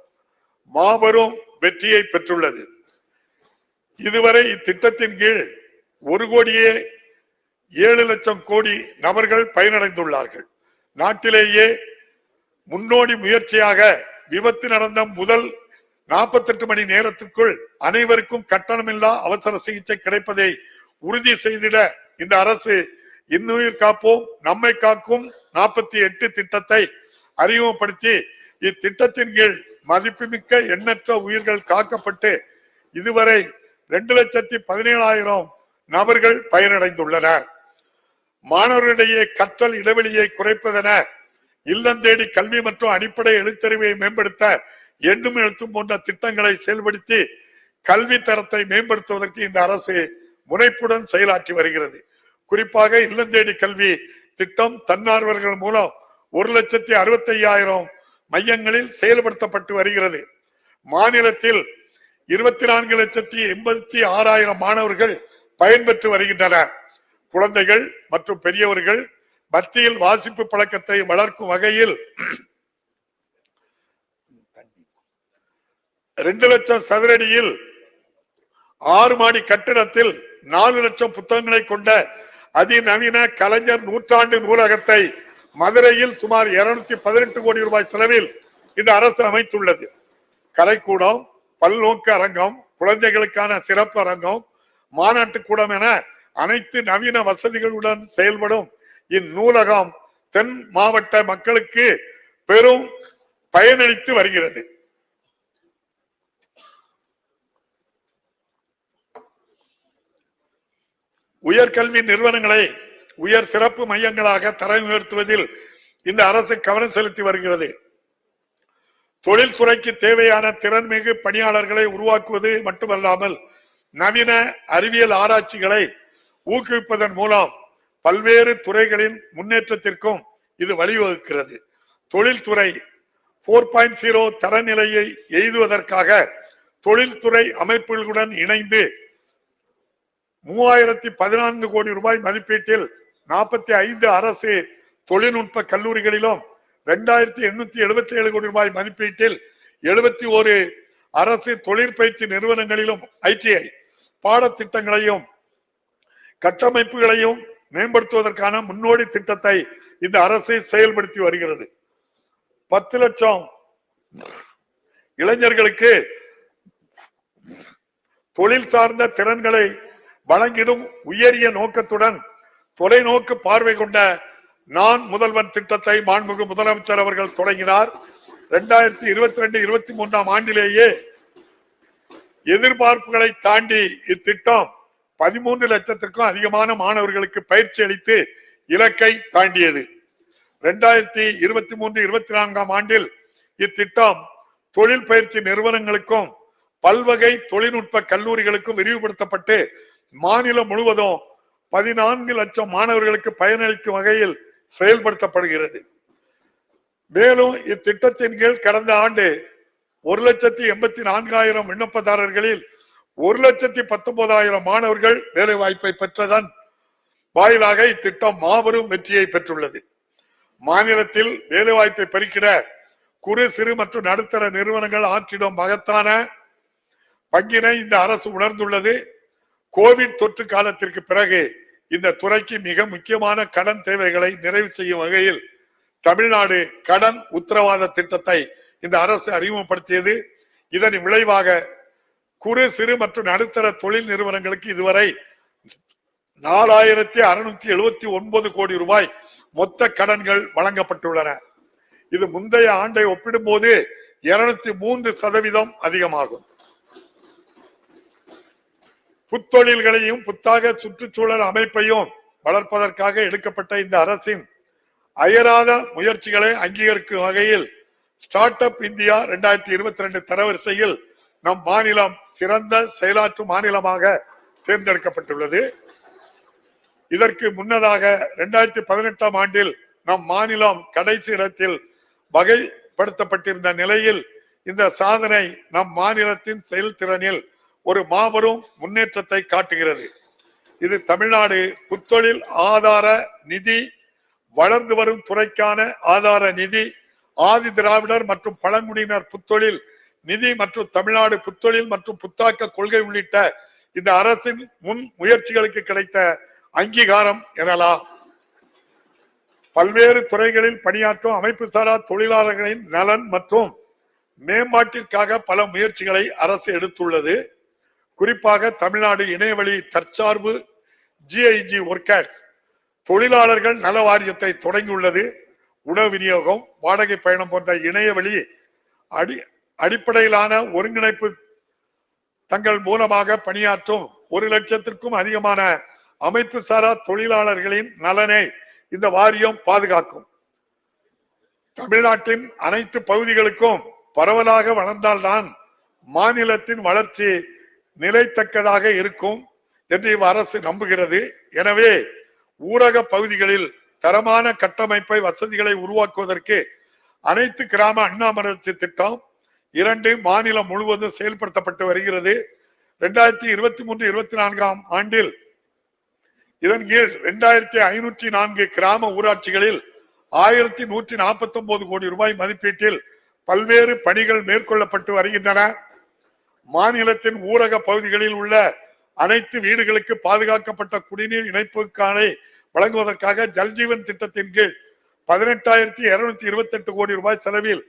மாபெரும் வெற்றியை பெற்றுள்ளது. இதுவரை இத்திட்டத்தின் கீழ் 1,07,00,000 கோடி நபர்கள் பயனடைந்துள்ளார்கள். நாட்டிலேயே முன்னோடி முயற்சியாக விபத்து நடந்த முதல் 48 மணி நேரத்திற்குள் அனைவருக்கும் கட்டணமில்லா அவசர சிகிச்சை கிடைப்பதை உறுதி செய்திட இந்த அரசு இன்னுயிர் காப்போம் நம்மை காக்கும் 48 திட்டத்தை அறிமுகப்படுத்தி இத்திட்டத்தின் கீழ் மதிப்புமிக்க எண்ணற்ற உயிர்கள் காக்கப்பட்டு இதுவரை 2,17,000 நபர்கள் பயனடைந்துள்ளனர். மாணவர்களிடையே கற்றல் இடைவெளியை குறைப்பதென இல்லந்தேடி கல்வி மற்றும் அடிப்படை எழுத்தறிவை மேம்படுத்த எண்ணும் எழுத்தும் போன்ற திட்டங்களை செயல்படுத்தி கல்வி தரத்தை மேம்படுத்துவதற்கு இந்த அரசு முனைப்புடன் செயலாற்றி வருகிறது. குறிப்பாக இல்லந்தேடி கல்வி திட்டம் தன்னார்வர்கள் மூலம் 1,65,000 மையங்களில் செயல்படுத்தப்பட்டு வருகிறது. மாநிலத்தில் 24,86,000 மாணவர்கள் பயன்பெற்று வருகின்றனர். குழந்தைகள் மற்றும் பெரியவர்கள் மத்தியில் வாசிப்பு பழக்கத்தை வளர்க்கும் வகையில் 2 லட்சம் சதுரடியில் 6 மாடி கட்டிடத்தில் 4 லட்சம் புத்தகங்களை கொண்ட அதிநவீன கலைஞர் நூற்றாண்டு நூலகத்தை மதுரையில் சுமார் 218 கோடி ரூபாய் செலவில் இந்த அரசு அமைத்துள்ளது. கலைக்கூடம், பல்நோக்கு அரங்கம், குழந்தைகளுக்கான சிறப்பு அரங்கம், மாநாட்டு கூடம் என அனைத்து நவீன வசதிகளுடன் செயல்படும் இந்நூலகம் தென் மாவட்ட மக்களுக்கு பெரும் பயனளித்து வருகிறது. உயர்கல்வி நிறுவனங்களை உயர் சிறப்பு மையங்களாக தரம் உயர்த்துவதில் இந்த அரசு கவனம் செலுத்தி வருகிறது. தொழில்துறைக்கு தேவையான திறன்மிகு பணியாளர்களை உருவாக்குவது மட்டுமல்லாமல் நவீன அறிவியல் ஆராய்ச்சிகளை ஊக்குவிப்பதன் மூலம் பல்வேறு துறைகளின் முன்னேற்றத்திற்கும் இது வழிவகுக்கிறது. தொழில்துறை 4.0 தரநிலையை எய்துவதற்காக தொழில்துறை அமைப்புகளுடன் இணைந்து 3,014 கோடி ரூபாய் மதிப்பீட்டில் 45 அரசு தொழில்நுட்ப கல்லூரிகளிலும் 2,877 கோடி ரூபாய் மதிப்பீட்டில் 71 அரசு தொழிற்பயிற்சி நிறுவனங்களிலும் ITI பாடத்திட்டங்களையும் கட்டமைப்புகளையும் மேம்படுத்துவதற்கான முன்னோடி திட்டத்தை இந்த அரசு செயல்படுத்தி வருகிறது. 10 லட்சம் இளைஞர்களுக்கு தொழில் சார்ந்த திறன்களை வழங்கிடும் உயரிய நோக்கத்துடன் தொலைநோக்கு பார்வை கொண்ட நான் முதல்வன் திட்டத்தை மாண்புமிகு முதலமைச்சர் அவர்கள் தொடங்கினார். 2022-23 ஆண்டிலேயே எதிர்பார்ப்புகளை தாண்டி இத்திட்டம் 13 லட்சத்திற்கும் அதிகமான மாணவர்களுக்கு பயிற்சி அளித்து இலக்கை தாண்டியது. 2023-24 ஆண்டில் இத்திட்டம் தொழில் பயிற்சி நிறுவனங்களுக்கும் பல்வகை தொழில்நுட்ப கல்லூரிகளுக்கும் விரிவுபடுத்தப்பட்டு மாநிலம் முழுவதும் 14 லட்சம் மாணவர்களுக்கு பயனளிக்கும் வகையில் செயல்படுத்தப்படுகிறது. மேலும் இத்திட்டத்தின் கீழ் கடந்த ஆண்டு 1,84,000 விண்ணப்பதாரர்களில் 1,19,000 மாணவர்கள் வேலை வாய்ப்பை பெற்றதன் வாயிலாக இத்திட்டம் மாபெரும் வெற்றியை பெற்றுள்ளது. மாநிலத்தில் வேலை வாய்ப்பை பெருக்கிட குறு சிறு மற்றும் நடுத்தர நிறுவனங்கள் ஆற்றிடும் மகத்தான பங்கினை இந்த அரசு உணர்ந்துள்ளது. கோவிட் தொற்று காலத்திற்கு பிறகு இந்த துறைக்கு மிக முக்கியமான கடன் தேவைகளை நிறைவு செய்யும் வகையில் தமிழ்நாடு கடன் உத்தரவாத திட்டத்தை இந்த அரசு அறிமுகப்படுத்தியது. இதன் விளைவாக குறு சிறு மற்றும் நடுத்தர தொழில் நிறுவனங்களுக்கு இதுவரை 4679 கோடி ரூபாய் மொத்த கடன்கள் வழங்கப்பட்டுள்ளன. இது முந்தைய ஆண்டை ஒப்பிடும்போது 203% அதிகமாகும். புத்தொழில்களையும் புத்தாக சுற்றுச்சூழல் அமைப்பையும் வளர்ப்பதற்காக எடுக்கப்பட்ட இந்த அரசின் அயராத முயற்சிகளை அங்கீகரிக்கும் வகையில் ஸ்டார்ட் அப் இந்தியா 2022 தரவரிசையில் நம் மாநிலம் சிறந்த செயலாற்றும் மாநிலமாக தேர்ந்தெடுக்கப்பட்டுள்ளது. இதற்கு முன்னதாக 2018 ஆண்டில் நம் மாநிலம் கடைசி இடத்தில் வகைப்படுத்தப்பட்டிருந்த நிலையில் இந்த சாதனை நம் மாநிலத்தின் செயல்திறனில் ஒரு மாபெரும் முன்னேற்றத்தை காட்டுகிறது. இது தமிழ்நாடு புத்தொழில் ஆதார நிதி, வளர்ந்து வரும் துறைக்கான ஆதார நிதி, ஆதி திராவிடர் மற்றும் பழங்குடியினர் புத்தொழில் நிதி மற்றும் தமிழ்நாடு புத்தொழில் மற்றும் புத்தாக்க கொள்கை உள்ளிட்ட இந்த அரசின் முன் முயற்சிகளுக்கு கிடைத்த அங்கீகாரம் எனலாம். பல்வேறு துறைகளில் பணியாற்றும் அமைப்பு சாரா தொழிலாளர்களின் நலன் மற்றும் மேம்பாட்டிற்காக பல முயற்சிகளை அரசு எடுத்துள்ளது. குறிப்பாக தமிழ்நாடு இணையவழி தற்சார்பு GIG ஒர்க்கர்ஸ் தொழிலாளர்கள் நல வாரியத்தை தொடங்கியுள்ளது. உணவு விநியோகம், வாடகை பயணம் போன்ற இணையவழி அடிப்படையிலான ஒருங்கிணைப்பு தங்கள் மூலமாக பணியாற்றும் 1 லட்சத்திற்கும் அதிகமான அமைப்பு சாரா தொழிலாளர்களின் நலனை இந்த வாரியம் பாதுகாக்கும். தமிழ்நாட்டின் அனைத்து பகுதிகளுக்கும் பரவலாக வளர்ந்தால்தான் மாநிலத்தின் வளர்ச்சி நிலைத்தக்கதாக இருக்கும் என்று அரசு நம்புகிறது. எனவே ஊரக பகுதிகளில் தரமான கட்டமைப்பை வசதிகளை உருவாக்குவதற்கு அனைத்து கிராம அண்ணாமலர்ச்சி திட்டம் 2 மாநிலம் முழுவதும் செயல்படுத்தப்பட்டு வருகிறது. 2023-24 ஆண்டில் இதன் கீழ் 2504 கிராம ஊராட்சிகளில் 1149 கோடி ரூபாய் மதிப்பீட்டில் பல்வேறு பணிகள் மேற்கொள்ளப்பட்டு வருகின்றன. மாநிலத்தின் ஊரக பகுதிகளில் உள்ள அனைத்து வீடுகளுக்கு பாதுகாக்கப்பட்ட குடிநீர் இணைப்புக்கான வழங்குவதற்காக ஜல்ஜீவன் திட்டத்தின் கீழ் 18,228 கோடி ரூபாய் செலவில்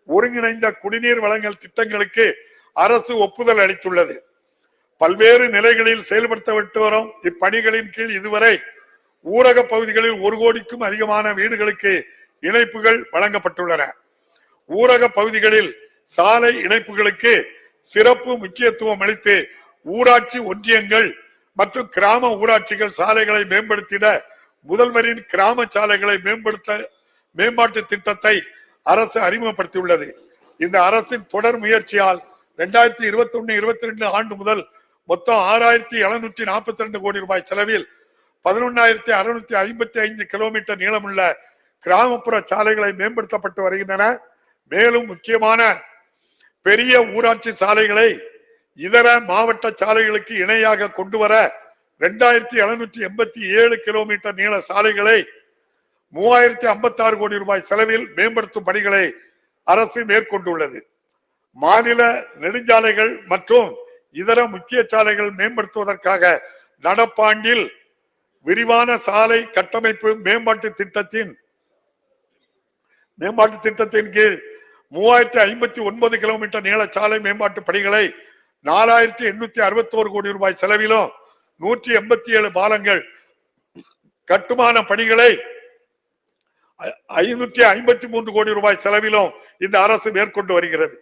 ஒருங்கிணைந்த குடிநீர் வழங்கல் திட்டங்களுக்கு அரசு ஒப்புதல் அளித்துள்ளது. பல்வேறு நிலைகளில் செயல்படுத்தப்பட்டு வரும் இப்பணிகளின் கீழ் இதுவரை ஊரக பகுதிகளில் 1 கோடிக்கும் அதிகமான வீடுகளுக்கு இணைப்புகள் வழங்கப்பட்டுள்ளன. ஊரக பகுதிகளில் சாலை இணைப்புகளுக்கு சிறப்பு முக்கியத்துவம் அளித்து ஊராட்சி ஒன்றியங்கள் மற்றும் கிராம ஊராட்சிகள் சாலைகளை மேம்படுத்திட முதல்வரின் கிராம சாலைகளை மேம்பாட்டு திட்டத்தை அரசு அறிமுகப்படுத்தியுள்ளது. இந்த அரசின் தொடர் முயற்சியால் 2021-22 ஆண்டு முதல் மொத்தம் 6,742 கோடி ரூபாய் செலவில் 11,655 கிலோமீட்டர் நீளமுள்ள கிராமப்புற சாலைகளை மேம்படுத்தப்பட்டு வருகின்றன. மேலும் முக்கியமான பெரிய ஊராட்சி சாலைகளை இதர மாவட்ட சாலைகளுக்கு இணையாக கொண்டு வர 2,787 கிலோமீட்டர் நீள சாலைகளை 3,056 கோடி ரூபாய் செலவில் மேம்படுத்தும் பணிகளை அரசு மேற்கொண்டுள்ளது. மாநில நெடுஞ்சாலைகள் மற்றும் இதர முக்கிய சாலைகள் மேம்படுத்துவதற்காக நடப்பாண்டில் விரிவான சாலை கட்டமைப்பு மேம்பாட்டு திட்டத்தின் கீழ் 3,059 கிலோமீட்டர் நீள சாலை மேம்பாட்டு பணிகளை 4,861 கோடி ரூபாய் செலவிலும் 187 பாலங்கள் கட்டுமான பணிகளை 553 கோடி ரூபாய் செலவிலும் இந்த அரசு மேற்கொண்டு வருகிறது.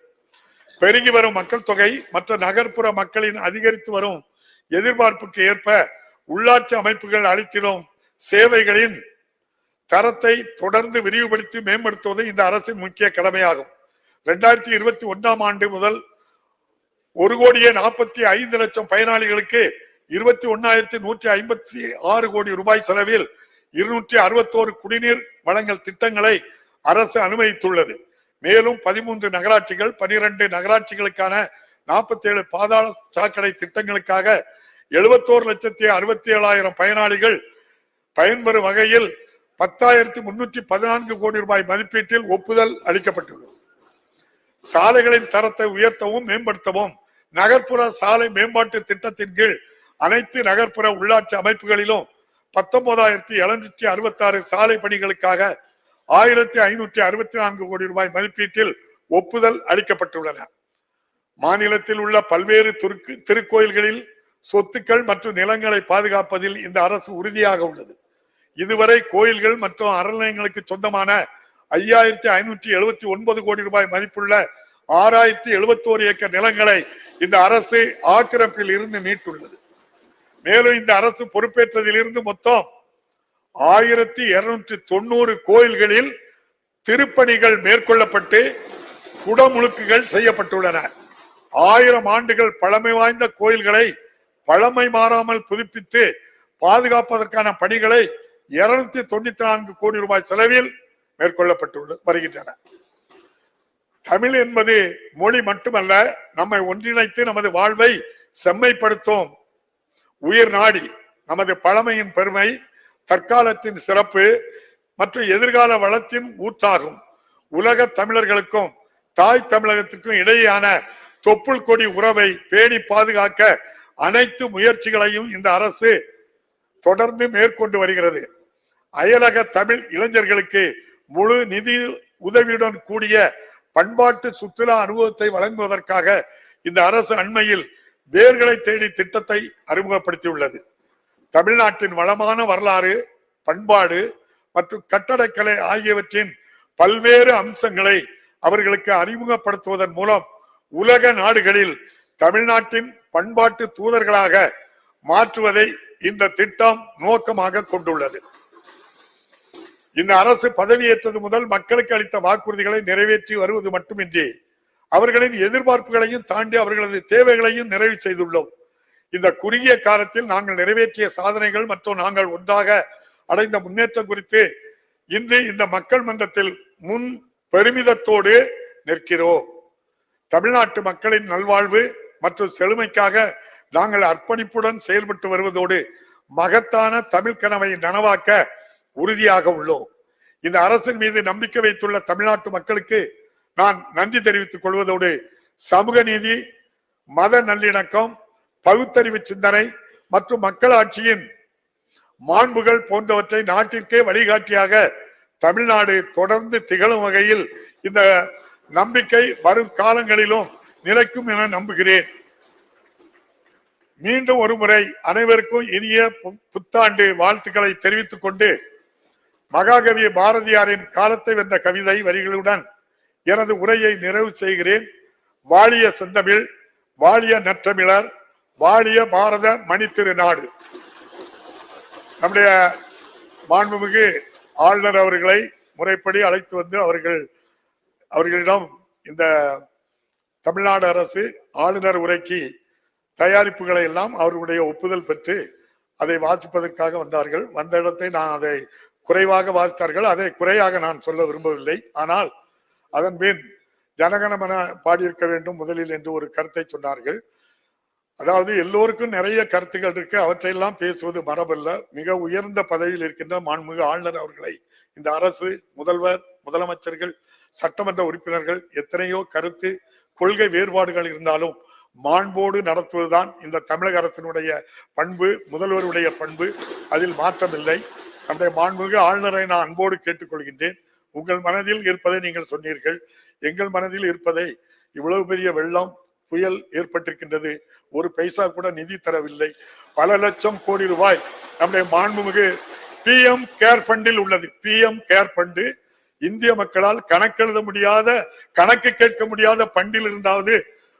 பெருகி வரும் மக்கள் தொகை மற்ற நகர்ப்புற மக்களின் அதிகரித்து வரும் எதிர்பார்ப்புக்கு ஏற்ப உள்ளாட்சி அமைப்புகள் அளித்திடும் சேவைகளின் தரத்தை தொடர்ந்து விரிவுபடுத்தி மேம்படுத்துவது இந்த அரசின் முக்கிய கடமையாகும். 2021 ஆண்டு முதல் 1,45,00,000 பயனாளிகளுக்கு 21,156 கோடி ரூபாய் செலவில் 261 குடிநீர் வழங்கல் திட்டங்களை அரசு அனுமதித்துள்ளது. மேலும் 13 நகராட்சிகள் 12 நகராட்சிகளுக்கான 47 பாதாள சாக்கடை திட்டங்களுக்காக 71,67,000 பயனாளிகள் பயன்பெறும் வகையில் 10,314 கோடி ரூபாய் மதிப்பீட்டில் ஒப்புதல் அளிக்கப்பட்டுள்ளது. சாலைகளின் தரத்தை உயர்த்தவும் மேம்படுத்தவும் நகர்ப்புற சாலை மேம்பாட்டு திட்டத்தின் கீழ் அனைத்து நகர்ப்புற உள்ளாட்சி அமைப்புகளிலும் 19,766 சாலை பணிகளுக்காக 1,564 கோடி ரூபாய் மதிப்பீட்டில் ஒப்புதல் அளிக்கப்பட்டுள்ளன. மாநிலத்தில் உள்ள பல்வேறு திருக்கோயில்களில் சொத்துக்கள் மற்றும் நிலங்களை பாதுகாப்பதில் இந்த அரசு உறுதியாக உள்ளது. இதுவரை கோயில்கள் மற்றும் அறநிலையங்களுக்கு சொந்தமான 5,579 கோடி ரூபாய் மதிப்புள்ள 6,071 ஏக்கர் நிலங்களை இந்த அரசு ஆக்கிரமிப்பில் இருந்து மீட்டுள்ளது. மேலும் இந்த அரசு பொறுப்பேற்றதில் இருந்து மொத்தம் 1,290 கோயில்களில் திருப்பணிகள் மேற்கொள்ளப்பட்டு குடமுழுக்குகள் செய்யப்பட்டுள்ளன. 1000 ஆண்டுகள் பழமை வாய்ந்த கோயில்களை பழமை மாறாமல் புதுப்பித்து பாதுகாப்பதற்கான பணிகளை 294 கோடி ரூபாய் செலவில் மேற்கொள்ளப்பட்டு வருகின்றன. தமிழ் என்பது மொழி மட்டுமல்ல, நம்மை ஒன்றிணைத்து நமது வாழ்வை செம்மைப்படுத்தும் உயிர் நாடி. நமது பழமையின் பெருமை, தற்காலத்தின் சிறப்பு மற்றும் எதிர்கால வளத்தின் ஊற்றாகும். உலக தமிழர்களுக்கும் தாய் தமிழகத்திற்கும் இடையேயான தொப்புள் கொடி உறவை பேணி பாதுகாக்க அனைத்து முயற்சிகளையும் இந்த அரசு தொடர்ந்து மேற்கொண்டு வருகிறது. அயலக தமிழ் இளைஞர்களுக்கு முழு நிதி உதவியுடன் கூடிய பண்பாட்டு சுற்றுலா அனுபவத்தை வழங்குவதற்காக இந்த அரசு அண்மையில் வேர்களை தேடி திட்டத்தை அறிமுகப்படுத்தியுள்ளது. தமிழ்நாட்டின் வளமான வரலாறு, பண்பாடு மற்றும் கட்டடக்கலை ஆகியவற்றின் பல்வேறு அம்சங்களை அவர்களுக்கு அறிமுகப்படுத்துவதன் மூலம் உலக நாடுகளில் தமிழ்நாட்டின் பண்பாட்டு தூதர்களாக மாற்றுவதை இந்த திட்டம் நோக்கமாக கொண்டுள்ளது. இந்த அரசு பதவியேற்றது முதல் மக்களுக்கு அளித்த வாக்குறுதிகளை நிறைவேற்றி வருவது மட்டுமின்றி அவர்களின் எதிர்பார்ப்புகளையும் தாண்டி அவர்களது தேவைகளையும் நிறைவு செய்துள்ளோம். இந்த குறுகிய காலத்தில் நாங்கள் நிறைவேற்றிய சாதனைகள் மற்றும் நாங்கள் ஒன்றாக அடைந்த முன்னேற்றம் குறித்து இன்று இந்த மக்கள் மன்றத்தில் முன் பெருமிதத்தோடு நிற்கிறோம். தமிழ்நாட்டு மக்களின் நல்வாழ்வு மற்றும் செழுமைக்காக நாங்கள் அர்ப்பணிப்புடன் செயல்பட்டு வருவதோடு மகத்தான தமிழ் கனவை நனவாக்க உறுதியாக உள்ளோம். இந்த அரசின் மீது நம்பிக்கை வைத்துள்ள தமிழ்நாட்டு மக்களுக்கு நான் நன்றி தெரிவித்துக் கொள்வதோடு சமூக நீதி, மத நல்லிணக்கம், பகுத்தறிவு சிந்தனை மற்றும் மக்களாட்சியின் மாண்புகள் போன்றவற்றை நாட்டிற்கே வழிகாட்டியாக தமிழ்நாடு தொடர்ந்து திகழும் வகையில் இந்த நம்பிக்கை வரும் காலங்களிலும் நிலைக்கும் என நம்புகிறேன். மீண்டும் ஒருமுறை அனைவருக்கும் இனிய புத்தாண்டு வாழ்த்துக்களை தெரிவித்துக் கொண்டு மகாகவி பாரதியாரின் காலத்தை வென்ற கவிதை வரிகளுடன் எனது உரையை நிறைவு செய்கிறேன். வாழிய செந்தமிழ், வாழிய நற்றமிழர், வாழிய பாரத மணி திருநாடு. நம்முடைய மாண்புமிகு ஆளுநர் அவர்களை முறைப்படி அழைத்து வந்து அவர்களிடம் இந்த தமிழ்நாடு அரசு ஆளுநர் உரைக்கு தயாரிப்புகளை எல்லாம் அவர்களுடைய ஒப்புதல் பெற்று அதை வாசிப்பதற்காக வந்தார்கள். வந்த இடத்தை நான் அதை குறைவாக வாசித்தார்கள். அதை குறையாக நான் சொல்ல விரும்பவில்லை. ஆனால் அதன் பின் ஜனகணமன பாடியிருக்க வேண்டும் முதலில் என்று ஒரு கருத்தை சொன்னார்கள். அதாவது எல்லோருக்கும் நிறைய கருத்துக்கள் இருக்கு, அவற்றையெல்லாம் பேசுவது மரபல்ல. மிக உயர்ந்த பதவியில் இருக்கின்ற மாண்புமிகு ஆளுநர் அவர்களை இந்த அரசு, முதல்வர், முதலமைச்சர்கள், சட்டமன்ற உறுப்பினர்கள் எத்தனையோ கருத்து கொள்கை வேறுபாடுகள் இருந்தாலும் மாண்போடு நடத்துவதுதான் இந்த தமிழக அரசினுடைய பண்பு, முதல்வருடைய பண்பு. அதில் மாற்றமில்லை. நம்முடைய மாண்புமிகு ஆளுநரை நான் அன்போடு கேட்டுக்கொள்கின்றேன். உங்கள் மனதில் இருப்பதை நீங்கள் சொன்னீர்கள். எங்கள் மனதில் இருப்பதை, இவ்வளவு பெரிய வெள்ளம் புயல் ஏற்பட்டிருக்கின்றது, ஒரு பைசா கூட நிதி தரவில்லை, பல லட்சம் கோடி ரூபாய் நம்முடைய மாண்புமிகு PM கேர் ஃபண்டில் உள்ளது. PM கேர் ஃபண்டு இந்திய மக்களால் கணக்கெழுத முடியாத, கணக்கு கேட்க முடியாத பண்டில் இருந்தாவது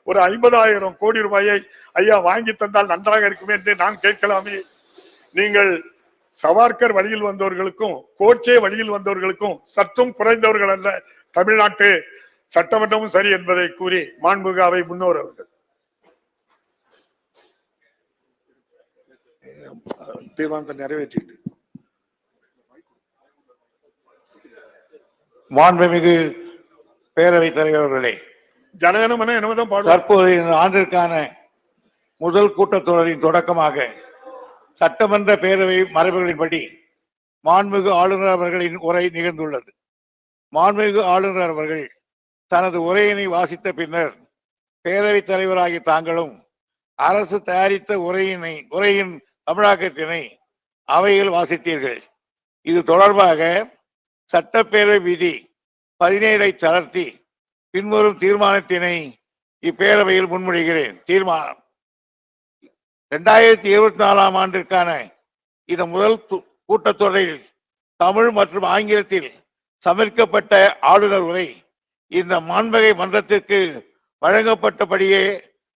ஒரு 50,000 கோடி ரூபாயை ஐயா வாங்கி தந்தால் நன்றாக இருக்குமே என்று நான் கேட்கலாமே. நீங்கள் சவார்கர் வழியில் வந்தவர்களுக்கும் கோட்சே வழியில் வந்தவர்களுக்கும் சற்றும் குறைந்தவர்கள் அல்ல. தமிழ்நாட்டு சட்டமன்றமும் சரி என்பதை கூறி மாண்புமிகு அவை முன்னோர் அவர்கள் தீர்மானத்தை நிறைவேற்றிட்டு மாண்புமிகு பேரவைத் தலைவர் அவர்களே, ஜனகணமன என்னதான் பாடு. தற்போது இந்த ஆண்டிற்கான முதல் கூட்டத்தொடரின் தொடக்கமாக சட்டமன்ற பேரவை மரபுகளின்படி மாண்புமிகு ஆளுநர் அவர்களின் உரை நிகழ்ந்துள்ளது. மாண்புமிகு ஆளுநர் அவர்கள் தனது உரையினை வாசித்த பின்னர் பேரவைத் தலைவராகிய தாங்களும் அரசு தயாரித்த உரையின் தமிழாக்கத்தினை அவையில் வாசித்தீர்கள். இது தொடர்பாக சட்டப்பேரவை விதி 17 தளர்த்தி பின்வரும் தீர்மானத்தினை இப்பேரவையில் முன்மொழிகிறேன். தீர்மானம்: 2024 ஆண்டிற்கான இந்த முதல் கூட்டத்தொடரில் தமிழ் மற்றும் ஆங்கிலத்தில் சமர்ப்பிக்கப்பட்ட ஆளுநர் உரை இந்த மாண்புமிகு மன்றத்திற்கு வழங்கப்பட்டபடியே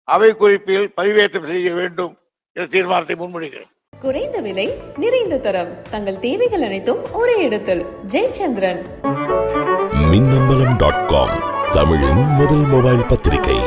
அவை குறிப்பில் பதிவேற்றம் செய்ய வேண்டும் என்ற தீர்மானத்தை முன்மொழிகிறேன். குறைந்த விலை, நிறைந்த தரம், தங்கள் தேவைகள் அனைத்தும் ஒரே இடத்தில். ஜெயச்சந்திரன். மின்னம்பலம்.com தமிழின் முதல் மொபைல் பத்திரிகை.